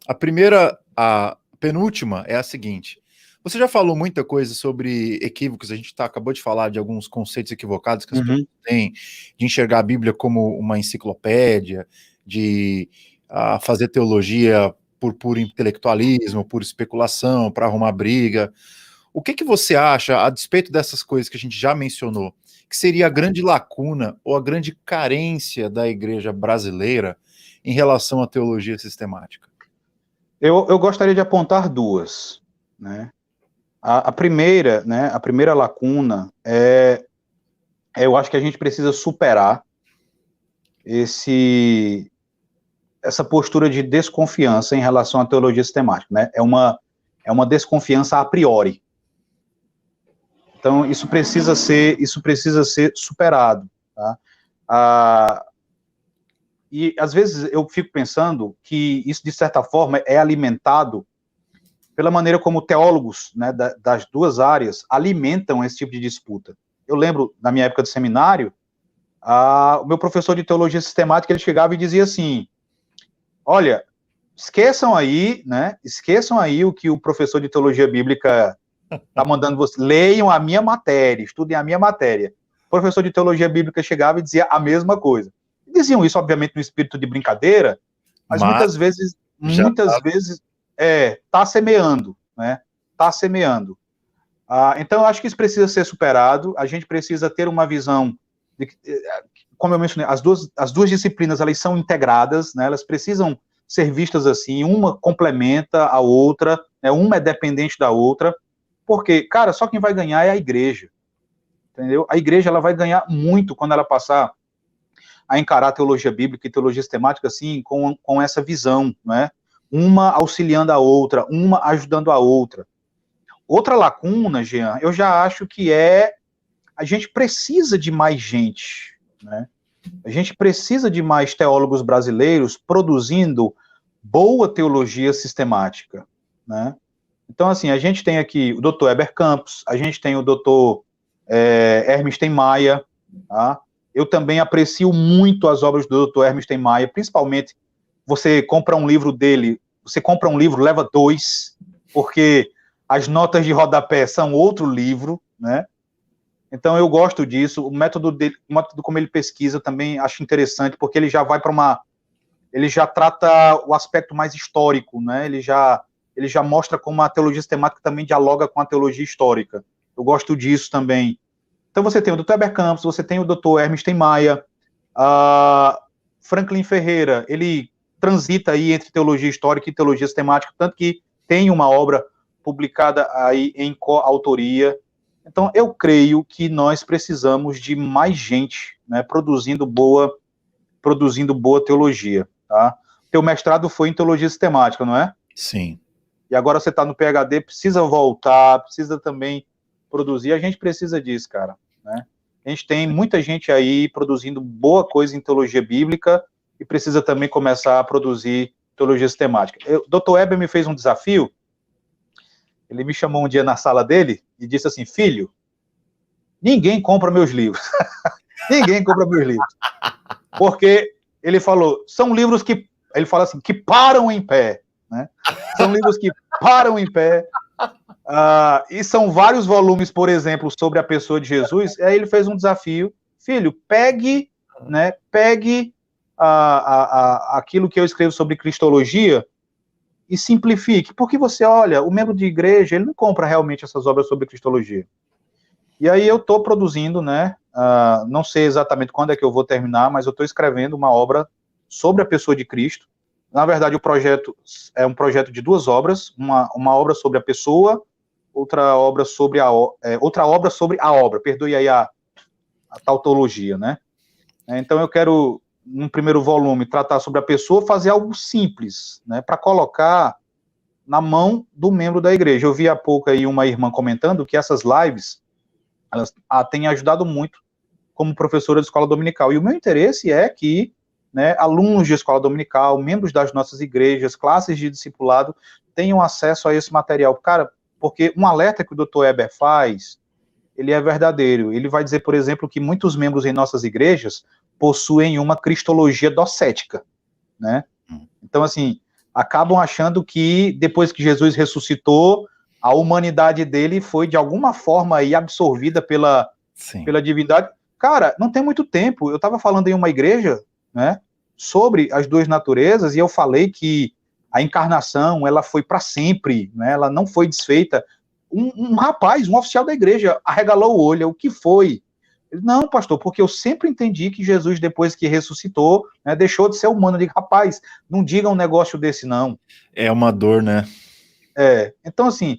A penúltima é a seguinte. Você já falou muita coisa sobre equívocos, a gente acabou de falar de alguns conceitos equivocados que as pessoas têm, de enxergar a Bíblia como uma enciclopédia, de fazer teologia por puro intelectualismo, por especulação, para arrumar briga. O que você acha, a despeito dessas coisas que a gente já mencionou, que seria a grande lacuna ou a grande carência da igreja brasileira em relação à teologia sistemática? Eu gostaria de apontar 2, né? A primeira lacuna eu acho que a gente precisa superar essa postura de desconfiança em relação à teologia sistemática, né? É uma desconfiança a priori. Então, isso precisa ser superado, tá? E, às vezes, eu fico pensando que isso, de certa forma, é alimentado pela maneira como teólogos, né, das 2 áreas alimentam esse tipo de disputa. Eu lembro, na minha época de seminário, o meu professor de teologia sistemática, ele chegava e dizia assim, olha, esqueçam aí o que o professor de teologia bíblica está mandando vocês, leiam a minha matéria, estudem a minha matéria. O professor de teologia bíblica chegava e dizia a mesma coisa. Diziam isso, obviamente, no espírito de brincadeira, mas muitas vezes está semeando, né? Está semeando. Então, eu acho que isso precisa ser superado, a gente precisa ter uma visão, como eu mencionei, as duas disciplinas, elas são integradas, né? Elas precisam ser vistas assim, uma complementa a outra, né? Uma é dependente da outra, porque, cara, só quem vai ganhar é a igreja, entendeu? A igreja, ela vai ganhar muito quando ela passar a encarar a teologia bíblica e teologia sistemática, assim, com essa visão, né? Uma auxiliando a outra, uma ajudando a outra. Outra lacuna, Jean, eu já acho que a gente precisa de mais gente, né? A gente precisa de mais teólogos brasileiros produzindo boa teologia sistemática, né? Então, assim, a gente tem aqui o Dr. Heber Campos, a gente tem o Dr. Hermes Tem Maia, tá? Eu também aprecio muito as obras do Dr. Hermes Tem Maia, principalmente você compra um livro dele, leva 2, porque as notas de rodapé são outro livro, né? Então eu gosto disso, o método como ele pesquisa também acho interessante, porque ele já vai ele já trata o aspecto mais histórico, né? Ele já mostra como a teologia sistemática também dialoga com a teologia histórica. Eu gosto disso também. Então você tem o Dr. Heber Campos, você tem o Dr. Hermes Tem Maia, Franklin Ferreira, ele transita aí entre teologia histórica e teologia sistemática, tanto que tem uma obra publicada aí em coautoria. Então, eu creio que nós precisamos de mais gente, né, produzindo boa teologia, tá? Teu mestrado foi em teologia sistemática, não é? Sim. E agora você está no PhD, precisa voltar, precisa também produzir. A gente precisa disso, cara. né? A gente tem muita gente aí produzindo boa coisa em teologia bíblica e precisa também começar a produzir teologia sistemática. Dr. Weber me fez um desafio, ele me chamou um dia na sala dele e disse assim, filho, ninguém compra meus livros. Ninguém compra meus livros. Porque ele falou, são livros que, ele fala assim, que param em pé, né? São livros que param em pé, e são vários volumes, por exemplo, sobre a pessoa de Jesus. Aí ele fez um desafio, filho, pegue aquilo que eu escrevo sobre cristologia e simplifique, porque você olha, o membro de igreja, ele não compra realmente essas obras sobre cristologia. E aí eu estou produzindo, né, não sei exatamente quando é que eu vou terminar, mas eu estou escrevendo uma obra sobre a pessoa de Cristo. Na verdade, o projeto é um projeto de 2 obras, uma obra sobre a pessoa, outra obra sobre a obra, perdoe aí a tautologia, né? Então eu quero, num primeiro volume, tratar sobre a pessoa, fazer algo simples, né, para colocar na mão do membro da igreja. Eu vi há pouco aí uma irmã comentando que essas lives, elas têm ajudado muito como professora de escola dominical. E o meu interesse é que, né, alunos de escola dominical, membros das nossas igrejas, classes de discipulado, tenham acesso a esse material. Cara, porque um alerta que o Dr. Weber faz, ele é verdadeiro. Ele vai dizer, por exemplo, que muitos membros em nossas igrejas possuem uma cristologia docética, né? Então, assim, acabam achando que depois que Jesus ressuscitou, a humanidade dele foi de alguma forma aí absorvida pela divindade. Cara, não tem muito tempo, eu estava falando em uma igreja, né, sobre as 2 naturezas, e eu falei que a encarnação, ela foi para sempre, né, ela não foi desfeita. Um rapaz, um oficial da igreja, arregalou o olho, o que foi? Ele, não, pastor, porque eu sempre entendi que Jesus, depois que ressuscitou, né, deixou de ser humano. Eu digo, rapaz, não diga um negócio desse, não. É uma dor, né? Então, assim,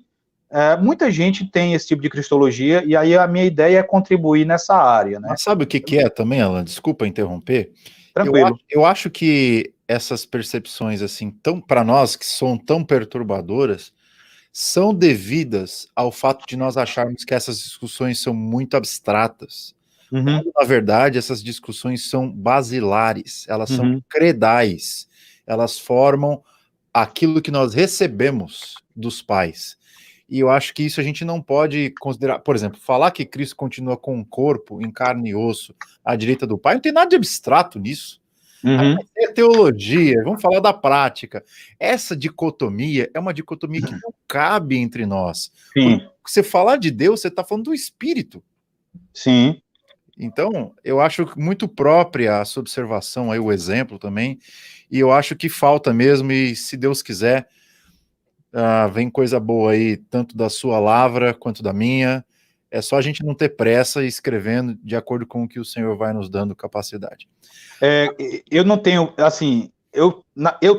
muita gente tem esse tipo de cristologia, e aí a minha ideia é contribuir nessa área, né? Mas sabe o que é também, Alan? Desculpa interromper. Tranquilo. Eu acho que essas percepções, assim, para nós, que são tão perturbadoras, são devidas ao fato de nós acharmos que essas discussões são muito abstratas. Quando, na verdade, essas discussões são basilares, elas são credais, elas formam aquilo que nós recebemos dos pais. E eu acho que isso a gente não pode considerar, por exemplo, falar que Cristo continua com um corpo em carne e osso à direita do Pai, não tem nada de abstrato nisso. É teologia, vamos falar da prática. Essa dicotomia é uma dicotomia que não cabe entre nós. Sim. Você falar de Deus, você está falando do Espírito. Sim. Então, eu acho muito própria essa observação aí, o exemplo também, e eu acho que falta mesmo, e se Deus quiser, vem coisa boa aí, tanto da sua lavra quanto da minha. É só a gente não ter pressa e escrevendo de acordo com o que o Senhor vai nos dando capacidade. Eu não tenho, assim, eu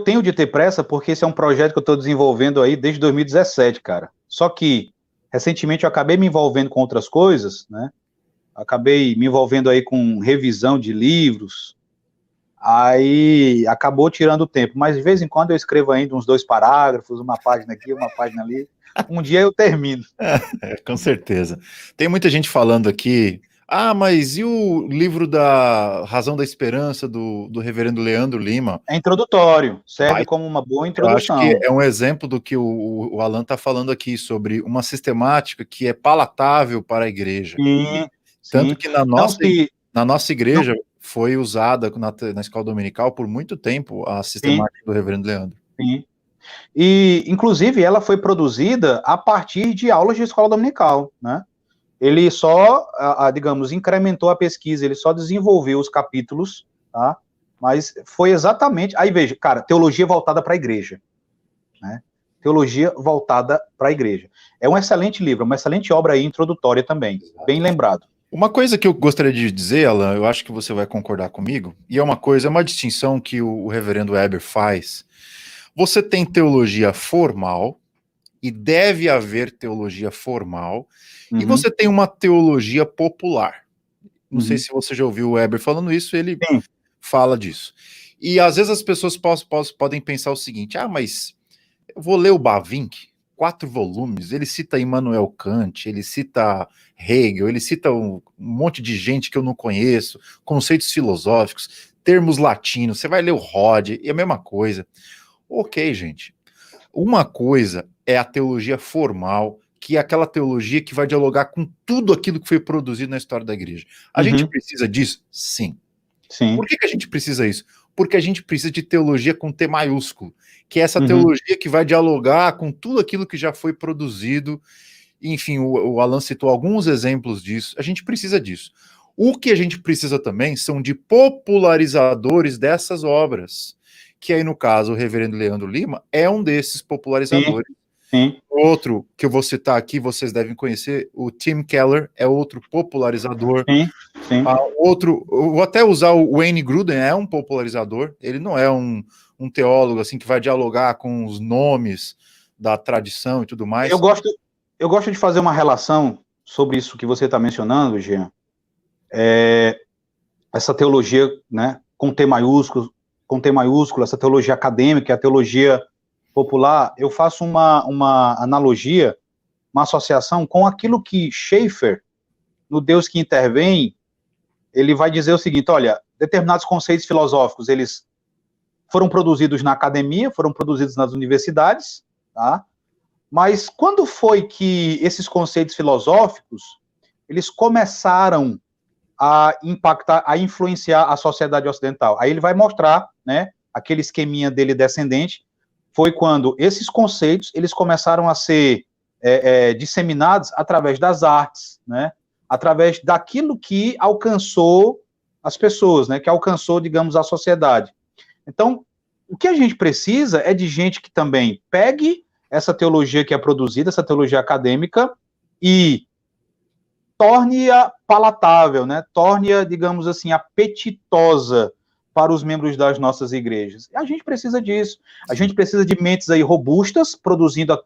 tenho de ter pressa porque esse é um projeto que eu estou desenvolvendo aí desde 2017, cara. Só que, recentemente, eu acabei me envolvendo com outras coisas, né? Acabei me envolvendo aí com revisão de livros, aí acabou tirando tempo, mas de vez em quando eu escrevo ainda uns 2 parágrafos, uma página aqui, uma página ali, um dia eu termino. Com certeza. Tem muita gente falando aqui, mas e o livro da Razão da Esperança do reverendo Leandro Lima? É introdutório, serve como uma boa introdução. Eu acho que é um exemplo do que o Alan está falando aqui, sobre uma sistemática que é palatável para a igreja. Sim. Tanto que na nossa igreja foi usada na escola dominical por muito tempo a sistemática do reverendo Leandro. Sim. E, inclusive, ela foi produzida a partir de aulas de escola dominical, né? Ele só, digamos, incrementou a pesquisa, ele só desenvolveu os capítulos, tá? Mas foi exatamente... Aí, veja, cara, teologia voltada para a igreja, né? Teologia voltada para a igreja. É um excelente livro, uma excelente obra aí, introdutória também, bem lembrado. Uma coisa que eu gostaria de dizer, Alan, eu acho que você vai concordar comigo, e é uma distinção que o reverendo Weber faz. Você tem teologia formal, e deve haver teologia formal, e você tem uma teologia popular. Não sei se você já ouviu o Weber falando isso, ele fala disso. E às vezes as pessoas podem pensar o seguinte, mas eu vou ler o Bavinck, 4 volumes, ele cita Immanuel Kant, ele cita Hegel, ele cita um monte de gente que eu não conheço, conceitos filosóficos, termos latinos, você vai ler o Rod, e a mesma coisa. Ok, gente. Uma coisa é a teologia formal, que é aquela teologia que vai dialogar com tudo aquilo que foi produzido na história da igreja. A gente precisa disso? Sim. Por que a gente precisa disso? Porque a gente precisa de teologia com T maiúsculo, que é essa teologia que vai dialogar com tudo aquilo que já foi produzido. Enfim, o Alan citou alguns exemplos disso. A gente precisa disso. O que a gente precisa também são de popularizadores dessas obras, que aí, no caso, o reverendo Leandro Lima é um desses popularizadores. Sim. Outro que eu vou citar aqui, vocês devem conhecer, o Tim Keller é outro popularizador. Sim. Outro, eu vou até usar o Wayne Grudem, é um popularizador, ele não é um teólogo assim que vai dialogar com os nomes da tradição e tudo mais. Eu gosto de fazer uma relação sobre isso que você está mencionando, Jean. Essa teologia, né, com T maiúsculo, essa teologia acadêmica, a teologia popular, eu faço uma analogia, uma associação com aquilo que Schaeffer, no Deus que Intervém, ele vai dizer o seguinte: olha, determinados conceitos filosóficos, eles foram produzidos na academia, foram produzidos nas universidades, tá? Mas quando foi que esses conceitos filosóficos, eles começaram a impactar, a influenciar a sociedade ocidental? Aí ele vai mostrar, né, aquele esqueminha dele descendente, foi quando esses conceitos, eles começaram a ser disseminados através das artes, né, através daquilo que alcançou as pessoas, né, que alcançou, digamos, a sociedade. Então, o que a gente precisa é de gente que também pegue essa teologia que é produzida, essa teologia acadêmica, e torne-a palatável, né? Torne-a, digamos assim, apetitosa para os membros das nossas igrejas. A gente precisa disso. A gente precisa de mentes aí robustas, produzindo a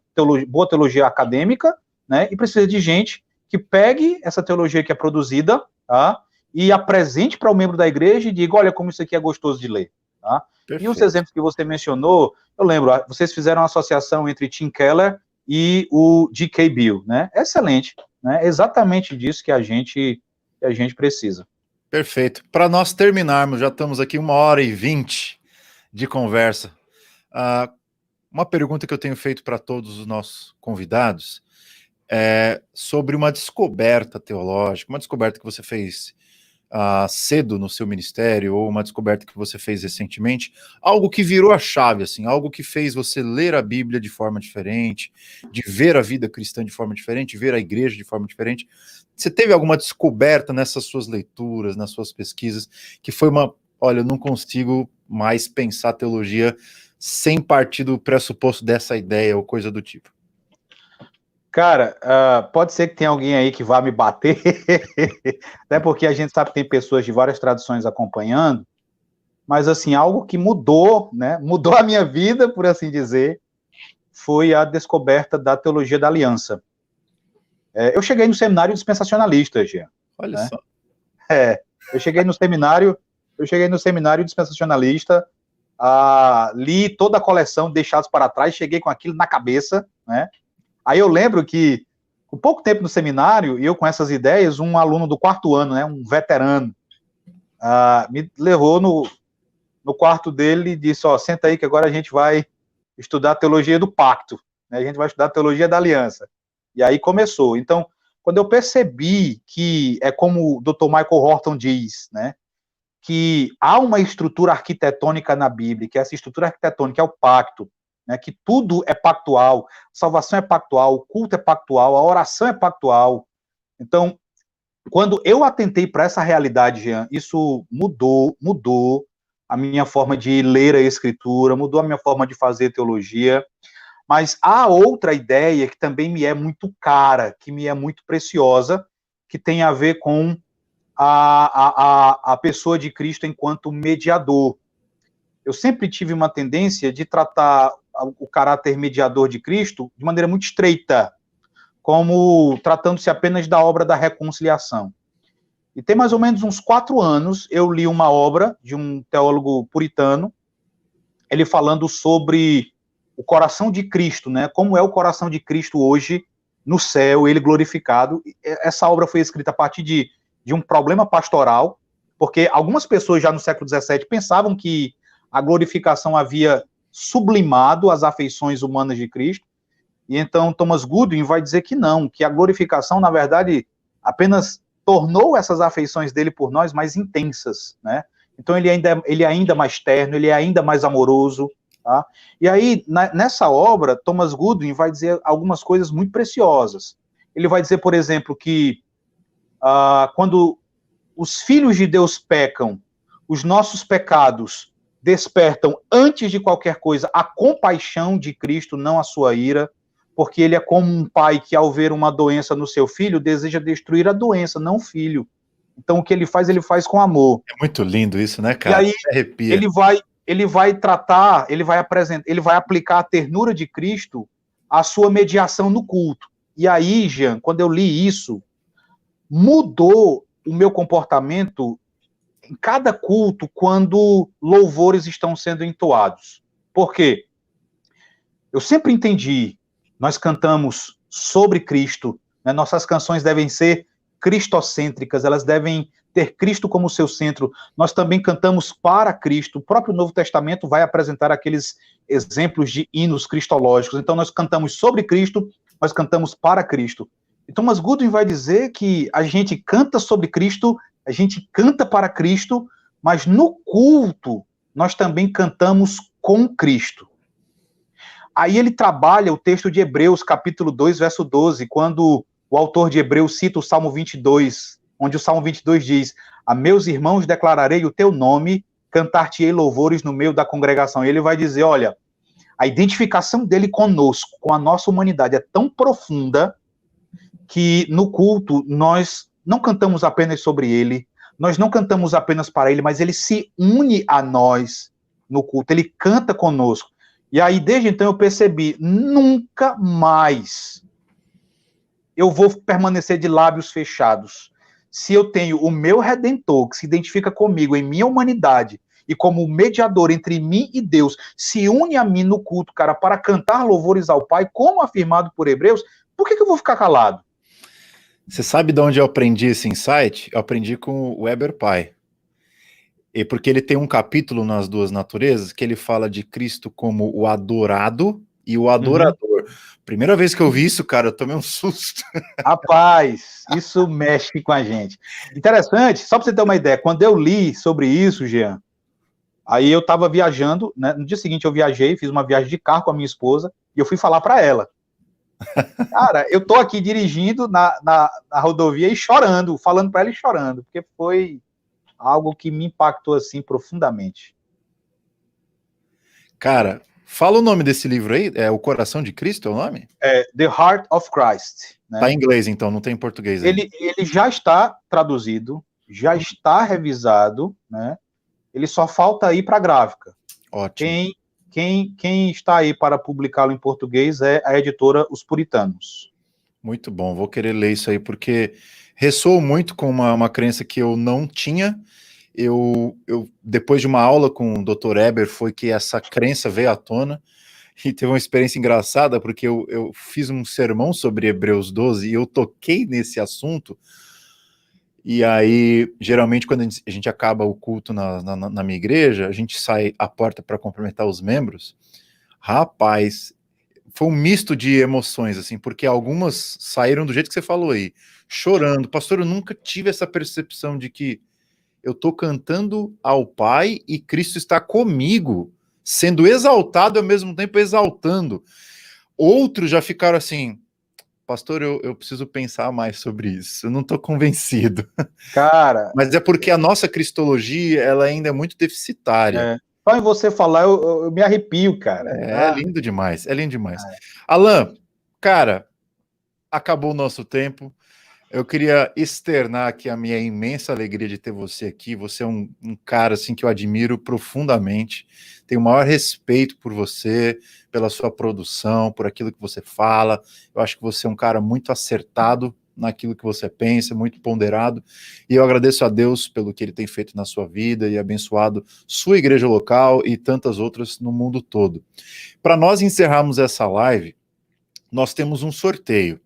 boa teologia acadêmica, né? E precisa de gente que pegue essa teologia que é produzida, tá? E apresente para o membro da igreja e diga: olha como isso aqui é gostoso de ler, tá? E os exemplos que você mencionou, eu lembro, vocês fizeram uma associação entre Tim Keller e o G.K. Beale, né? Excelente, né? É exatamente disso que a gente precisa. Perfeito. Para nós terminarmos, já estamos aqui 1h20 de conversa. Uma pergunta que eu tenho feito para todos os nossos convidados é sobre uma descoberta teológica, uma descoberta que você fez cedo no seu ministério, ou uma descoberta que você fez recentemente, algo que virou a chave, assim, algo que fez você ler a Bíblia de forma diferente, de ver a vida cristã de forma diferente, ver a igreja de forma diferente. Você teve alguma descoberta nessas suas leituras, nas suas pesquisas, que foi olha, eu não consigo mais pensar teologia sem partir do pressuposto dessa ideia ou coisa do tipo? Cara, pode ser que tenha alguém aí que vá me bater, até porque a gente sabe que tem pessoas de várias tradições acompanhando, mas, assim, algo que mudou, né, mudou a minha vida, por assim dizer, foi a descoberta da teologia da aliança. Eu cheguei no seminário dispensacionalista, Jean. Olha, né? só. Eu cheguei no seminário dispensacionalista, li toda a coleção Deixados para Trás, cheguei com aquilo na cabeça, né? Aí eu lembro que, com pouco tempo no seminário, e eu com essas ideias, um aluno do 4º ano, né, um veterano, me levou no quarto dele e disse: ó, senta aí que agora a gente vai estudar a teologia do pacto, né? A gente vai estudar a teologia da aliança. E aí começou. Então, quando eu percebi que é como o Dr. Michael Horton diz, né, que há uma estrutura arquitetônica na Bíblia, que essa estrutura arquitetônica é o pacto, né, que tudo é pactual, salvação é pactual, o culto é pactual, a oração é pactual. Então, quando eu atentei para essa realidade, Jean, isso mudou a minha forma de ler a Escritura, mudou a minha forma de fazer teologia. Mas há outra ideia que também me é muito cara, que me é muito preciosa, que tem a ver com a pessoa de Cristo enquanto mediador. Eu sempre tive uma tendência de tratar o caráter mediador de Cristo de maneira muito estreita, como tratando-se apenas da obra da reconciliação. E tem mais ou menos uns 4 anos, eu li uma obra de um teólogo puritano, ele falando sobre o coração de Cristo, né? Como é o coração de Cristo hoje no céu, ele glorificado. Essa obra foi escrita a partir de um problema pastoral, porque algumas pessoas já no século XVII pensavam que a glorificação havia sublimado as afeições humanas de Cristo, e então Thomas Goodwin vai dizer que não, que a glorificação, na verdade, apenas tornou essas afeições dele por nós mais intensas, né? Então ele é ainda mais terno, ele é ainda mais amoroso, tá? E aí, nessa obra, Thomas Goodwin vai dizer algumas coisas muito preciosas. Ele vai dizer, por exemplo, que quando os filhos de Deus pecam, os nossos pecados despertam, antes de qualquer coisa, a compaixão de Cristo, não a sua ira, porque ele é como um pai que, ao ver uma doença no seu filho, deseja destruir a doença, não o filho. Então, o que ele faz com amor. É muito lindo isso, né, cara? E aí, arrepia. ele vai tratar, ele vai aplicar a ternura de Cristo à sua mediação no culto. E aí, Jean, quando eu li isso, mudou o meu comportamento em cada culto quando louvores estão sendo entoados. Por quê? Eu sempre entendi, nós cantamos sobre Cristo, né? Nossas canções devem ser cristocêntricas, elas devem ter Cristo como seu centro. Nós também cantamos para Cristo. O próprio Novo Testamento vai apresentar aqueles exemplos de hinos cristológicos. Então nós cantamos sobre Cristo, nós cantamos para Cristo. E Thomas Goodwin vai dizer que a gente canta sobre Cristo, a gente canta para Cristo, mas no culto nós também cantamos com Cristo. Aí ele trabalha o texto de Hebreus, capítulo 2, verso 12, quando o autor de Hebreus cita o Salmo 22, onde o Salmo 22 diz: a meus irmãos declararei o teu nome, cantar-te-ei louvores no meio da congregação. E ele vai dizer, olha, a identificação dele conosco, com a nossa humanidade, é tão profunda que no culto nós não cantamos apenas sobre ele, nós não cantamos apenas para ele, mas ele se une a nós no culto, ele canta conosco. E aí, desde então, eu percebi, nunca mais eu vou permanecer de lábios fechados. Se eu tenho o meu Redentor, que se identifica comigo em minha humanidade, e como mediador entre mim e Deus, se une a mim no culto, cara, para cantar louvores ao Pai, como afirmado por Hebreus, por que eu vou ficar calado? Você sabe de onde eu aprendi esse insight? Eu aprendi com o Weber Pai. E porque ele tem um capítulo nas duas naturezas que ele fala de Cristo como o adorado e o adorador. Primeira vez que eu vi isso, cara, eu tomei um susto. Rapaz, isso mexe com a gente. Interessante, só para você ter uma ideia, quando eu li sobre isso, Jean, aí eu estava viajando, né? No dia seguinte eu viajei, fiz uma viagem de carro com a minha esposa, e eu fui falar para ela. Cara, eu tô aqui dirigindo na rodovia e chorando, falando para ela e chorando, porque foi algo que me impactou assim profundamente. Cara, fala o nome desse livro aí, é O Coração de Cristo, é o nome? É The Heart of Christ. Né? Tá em inglês, então, não tem em português ainda. Ele já está traduzido, já está revisado, né? Ele só falta ir para a gráfica. Ótimo. Quem está aí para publicá-lo em português é a editora Os Puritanos. Muito bom, vou querer ler isso aí, porque ressoou muito com uma crença que eu não tinha. Eu depois de uma aula com o Dr. Eber, foi que essa crença veio à tona, e teve uma experiência engraçada, porque eu fiz um sermão sobre Hebreus 12, e eu toquei nesse assunto, e aí, geralmente, quando a gente acaba o culto na minha igreja, a gente sai à porta para cumprimentar os membros. Rapaz, foi um misto de emoções, assim, porque algumas saíram do jeito que você falou aí, chorando. Pastor, eu nunca tive essa percepção de que eu estou cantando ao Pai e Cristo está comigo, sendo exaltado e ao mesmo tempo exaltando. Outros já ficaram assim, pastor, eu preciso pensar mais sobre isso, eu não estou convencido. Cara... Mas é porque a nossa cristologia, ela ainda é muito deficitária. Só em você falar, eu me arrepio, cara. É lindo demais, é lindo demais. Alan, cara, acabou o nosso tempo. Eu queria externar aqui a minha imensa alegria de ter você aqui. Você é um cara assim, que eu admiro profundamente. Tenho o maior respeito por você, pela sua produção, por aquilo que você fala. Eu acho que você é um cara muito acertado naquilo que você pensa, muito ponderado, e eu agradeço a Deus pelo que ele tem feito na sua vida e abençoado sua igreja local e tantas outras no mundo todo. Para nós encerrarmos essa live, nós temos um sorteio.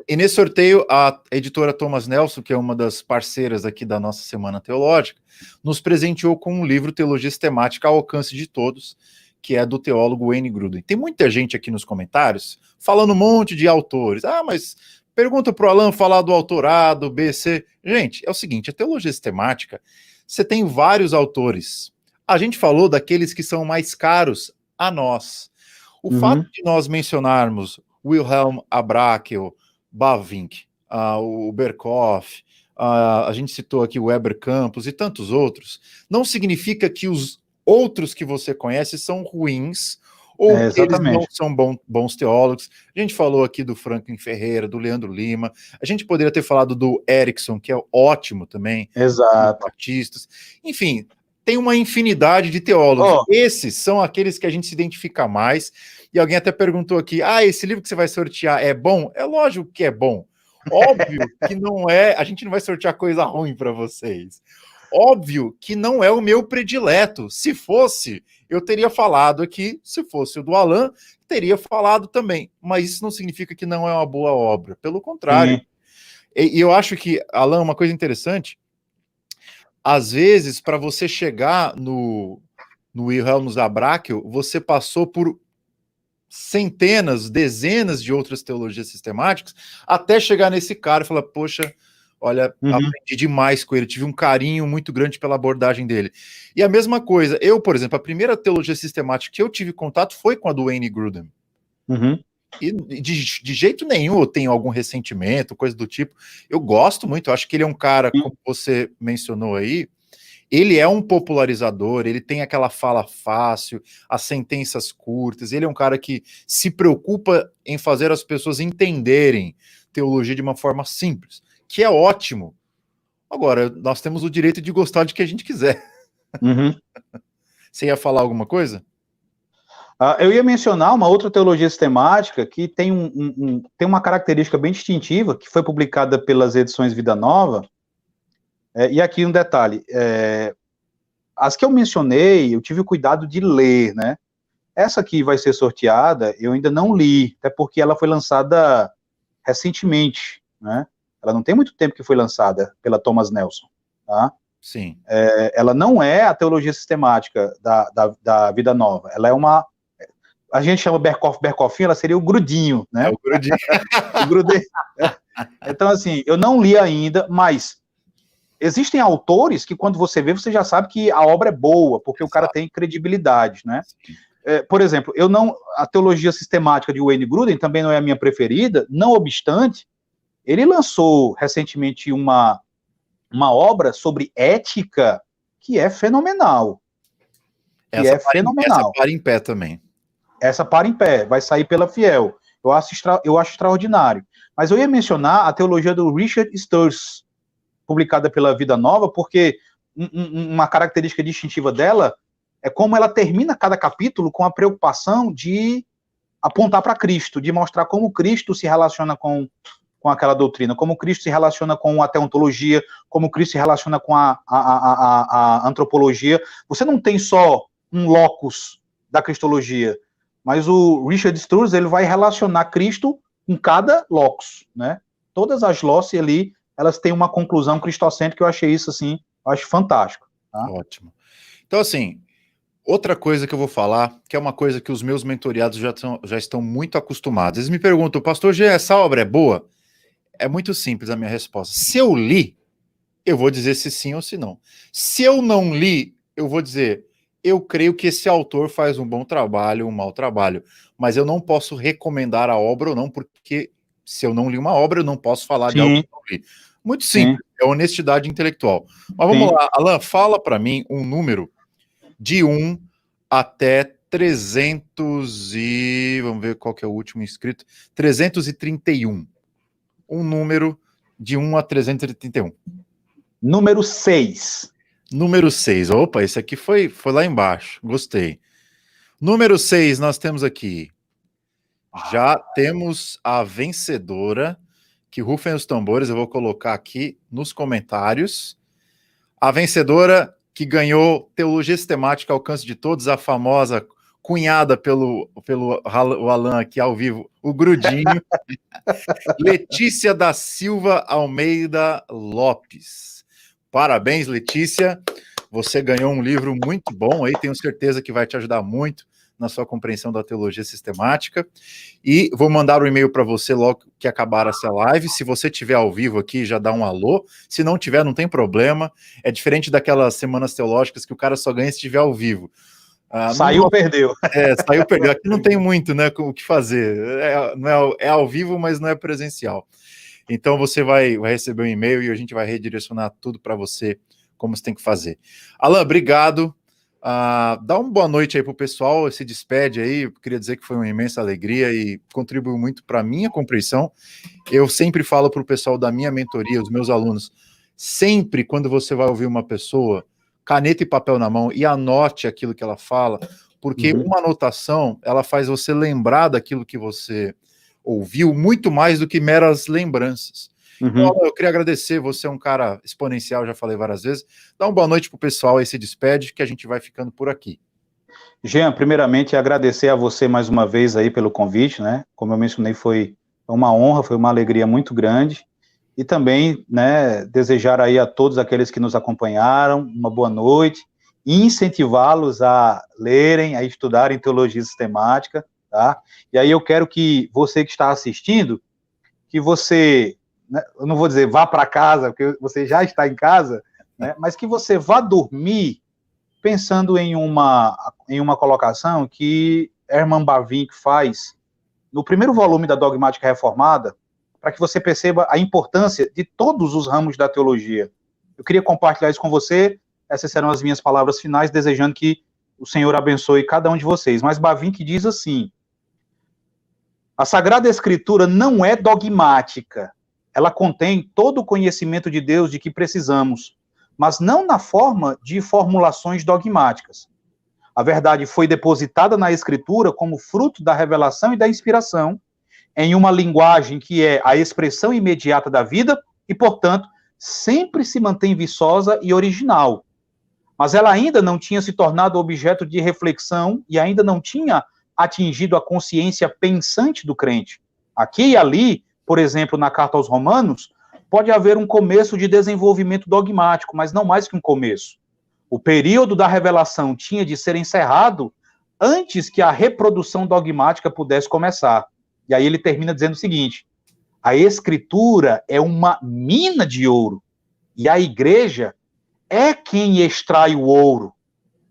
E nesse sorteio, a editora Thomas Nelson, que é uma das parceiras aqui da nossa Semana Teológica, nos presenteou com um livro Teologia Sistemática ao Alcance de Todos, que é do teólogo Wayne Grudem. Tem muita gente aqui nos comentários falando um monte de autores. Ah, mas pergunta para o Alan falar do autorado, B, C. Gente, é o seguinte, a teologia sistemática, você tem vários autores. A gente falou daqueles que são mais caros a nós. O fato de nós mencionarmos Wilhelm Abrakel, Bavinck, o Berkhoff, a gente citou aqui o Weber Campos e tantos outros, não significa que os outros que você conhece são ruins ou que eles não são bons teólogos. A gente falou aqui do Franklin Ferreira, do Leandro Lima, a gente poderia ter falado do Erickson, que é ótimo também, exato, batistas, enfim, tem uma infinidade de teólogos. Esses são aqueles que a gente se identifica mais. E alguém até perguntou aqui, esse livro que você vai sortear é bom? É lógico que é bom. Óbvio que não é, a gente não vai sortear coisa ruim para vocês. Óbvio que não é o meu predileto. Se fosse, eu teria falado aqui. Se fosse o do Alan, teria falado também. Mas isso não significa que não é uma boa obra. Pelo contrário. E eu acho que, Alan, uma coisa interessante, às vezes, para você chegar no Wilhelm Abrakel, você passou por centenas, dezenas de outras teologias sistemáticas, até chegar nesse cara e falar, poxa, olha, aprendi demais com ele, tive um carinho muito grande pela abordagem dele. E a mesma coisa, eu, por exemplo, a primeira teologia sistemática que eu tive contato foi com a do Wayne Grudem. E de jeito nenhum eu tenho algum ressentimento, coisa do tipo. Eu gosto muito, eu acho que ele é um cara, como você mencionou aí, ele é um popularizador, ele tem aquela fala fácil, as sentenças curtas, ele é um cara que se preocupa em fazer as pessoas entenderem teologia de uma forma simples, que é ótimo. Agora, nós temos o direito de gostar de que a gente quiser. Você ia falar alguma coisa? Eu ia mencionar uma outra teologia sistemática que tem, tem uma característica bem distintiva, que foi publicada pelas edições Vida Nova. E aqui um detalhe, as que eu mencionei, eu tive o cuidado de ler, né? Essa aqui vai ser sorteada, eu ainda não li, até porque ela foi lançada recentemente, né? Ela não tem muito tempo que foi lançada pela Thomas Nelson, tá? Sim. Ela não é a teologia sistemática da Vida Nova, ela é uma... A gente chama Berkoffinho, ela seria o Grudinho, né? O Grudinho. O Grudinho. Então, assim, eu não li ainda, mas existem autores que quando você vê, você já sabe que a obra é boa, porque o cara tem credibilidade, né? Por exemplo, a teologia sistemática de Wayne Grudem também não é a minha preferida, não obstante, ele lançou recentemente uma obra sobre ética que é fenomenal. Essa para em pé também. Essa para em pé, vai sair pela Fiel. Eu acho extraordinário. Mas eu ia mencionar a teologia do Richard Sturz, publicada pela Vida Nova, porque uma característica distintiva dela é como ela termina cada capítulo com a preocupação de apontar para Cristo, de mostrar como Cristo se relaciona com aquela doutrina, como Cristo se relaciona com a teontologia, como Cristo se relaciona com a antropologia. Você não tem só um locus da cristologia, mas o Richard Sturz, ele vai relacionar Cristo em cada locus, né? Todas as loci ali, elas têm uma conclusão cristocêntrica, eu achei isso, assim, eu acho fantástico. Tá? Ótimo. Então, assim, outra coisa que eu vou falar, que é uma coisa que os meus mentoriados já estão muito acostumados. Eles me perguntam, pastor G, essa obra é boa? É muito simples a minha resposta. Se eu li, eu vou dizer se sim ou se não. Se eu não li, eu vou dizer, eu creio que esse autor faz um bom trabalho, um mau trabalho, mas eu não posso recomendar a obra ou não, porque se eu não li uma obra, eu não posso falar de algo que eu não li. Muito simples, é honestidade intelectual. Mas vamos lá, Alan, fala para mim um número de 1 até 300 e... Vamos ver qual que é o último inscrito. 331. Um número de 1 a 331. Número 6. Número 6. Opa, esse aqui foi lá embaixo. Gostei. Número 6, nós temos aqui. Já temos a vencedora, que rufem os tambores, eu vou colocar aqui nos comentários. A vencedora que ganhou Teologia Sistemática ao Alcance de Todos, a famosa cunhada pelo Alan aqui ao vivo, o Grudinho, Letícia da Silva Almeida Lopes. Parabéns, Letícia. Você ganhou um livro muito bom aí, tenho certeza que vai te ajudar muito na sua compreensão da teologia sistemática. E vou mandar um e-mail para você logo que acabar essa live. Se você estiver ao vivo aqui, já dá um alô. Se não tiver, não tem problema. É diferente daquelas semanas teológicas que o cara só ganha se estiver ao vivo. Saiu, perdeu. Saiu, perdeu. Aqui não tem muito, né, o que fazer. É ao vivo, mas não é presencial. Então você vai receber um e-mail e a gente vai redirecionar tudo para você, como você tem que fazer. Alan, obrigado. Dá uma boa noite aí para o pessoal, se despede aí. Eu queria dizer que foi uma imensa alegria e contribuiu muito para a minha compreensão. Eu sempre falo para o pessoal da minha mentoria, os meus alunos, sempre quando você vai ouvir uma pessoa, caneta e papel na mão e anote aquilo que ela fala, porque uma anotação, ela faz você lembrar daquilo que você ouviu muito mais do que meras lembranças. Então, eu queria agradecer, você é um cara exponencial, já falei várias vezes. Dá uma boa noite pro pessoal aí, se despede, que a gente vai ficando por aqui. Jean, primeiramente agradecer a você mais uma vez aí pelo convite, né? Como eu mencionei, foi uma honra, foi uma alegria muito grande. E também, né, desejar aí a todos aqueles que nos acompanharam uma boa noite e incentivá-los a lerem, a estudarem teologia sistemática, tá? E aí eu quero que você que está assistindo, que você, né, eu não vou dizer vá para casa, porque você já está em casa, né, mas que você vá dormir pensando em uma colocação que Herman Bavinck faz no primeiro volume da Dogmática Reformada, para que você perceba a importância de todos os ramos da teologia. Eu queria compartilhar isso com você, essas serão as minhas palavras finais, desejando que o Senhor abençoe cada um de vocês. Mas Bavinck diz assim: a Sagrada Escritura não é dogmática, ela contém todo o conhecimento de Deus de que precisamos, mas não na forma de formulações dogmáticas. A verdade foi depositada na Escritura como fruto da revelação e da inspiração, em uma linguagem que é a expressão imediata da vida e, portanto, sempre se mantém viçosa e original. Mas ela ainda não tinha se tornado objeto de reflexão e ainda não tinha atingido a consciência pensante do crente. Aqui e ali, por exemplo, na Carta aos Romanos, pode haver um começo de desenvolvimento dogmático, mas não mais que um começo. O período da revelação tinha de ser encerrado antes que a reprodução dogmática pudesse começar. E aí ele termina dizendo o seguinte: a Escritura é uma mina de ouro, e a igreja é quem extrai o ouro.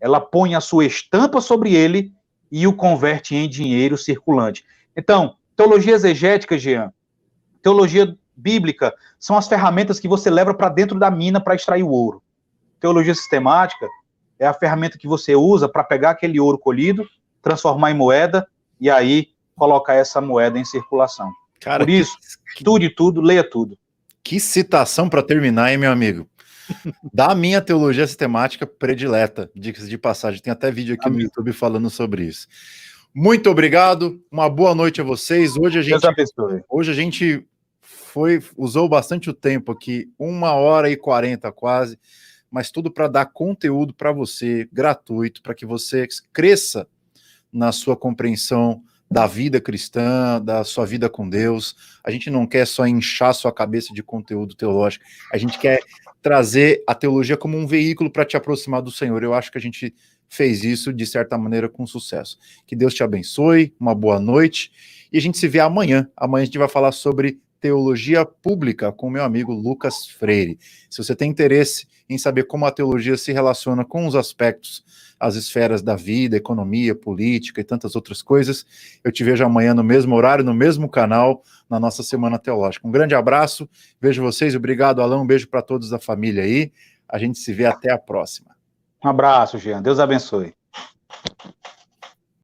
Ela põe a sua estampa sobre ele e o converte em dinheiro circulante. Então, teologia exegética, Jean, teologia bíblica, são as ferramentas que você leva para dentro da mina para extrair o ouro. Teologia sistemática é a ferramenta que você usa para pegar aquele ouro colhido, transformar em moeda, e aí colocar essa moeda em circulação. Cara, por isso, estude tudo, leia tudo. Que citação para terminar, hein, meu amigo? Da minha teologia sistemática predileta, dicas de passagem. Tem até vídeo aqui no YouTube falando sobre isso. Muito obrigado, uma boa noite a vocês. Hoje a gente usou bastante o tempo aqui, 1h40 quase, mas tudo para dar conteúdo para você, gratuito, para que você cresça na sua compreensão da vida cristã, da sua vida com Deus. A gente não quer só inchar sua cabeça de conteúdo teológico, a gente quer trazer a teologia como um veículo para te aproximar do Senhor. Eu acho que a gente fez isso, de certa maneira, com sucesso. Que Deus te abençoe, uma boa noite, e a gente se vê amanhã. Amanhã a gente vai falar sobre teologia pública com o meu amigo Lucas Freire. Se você tem interesse em saber como a teologia se relaciona com os aspectos, as esferas da vida, economia, política e tantas outras coisas, eu te vejo amanhã no mesmo horário, no mesmo canal, na nossa Semana Teológica. Um grande abraço, vejo vocês, obrigado, Alan, um beijo para todos da família aí, a gente se vê até a próxima. Um abraço, Jean, Deus abençoe.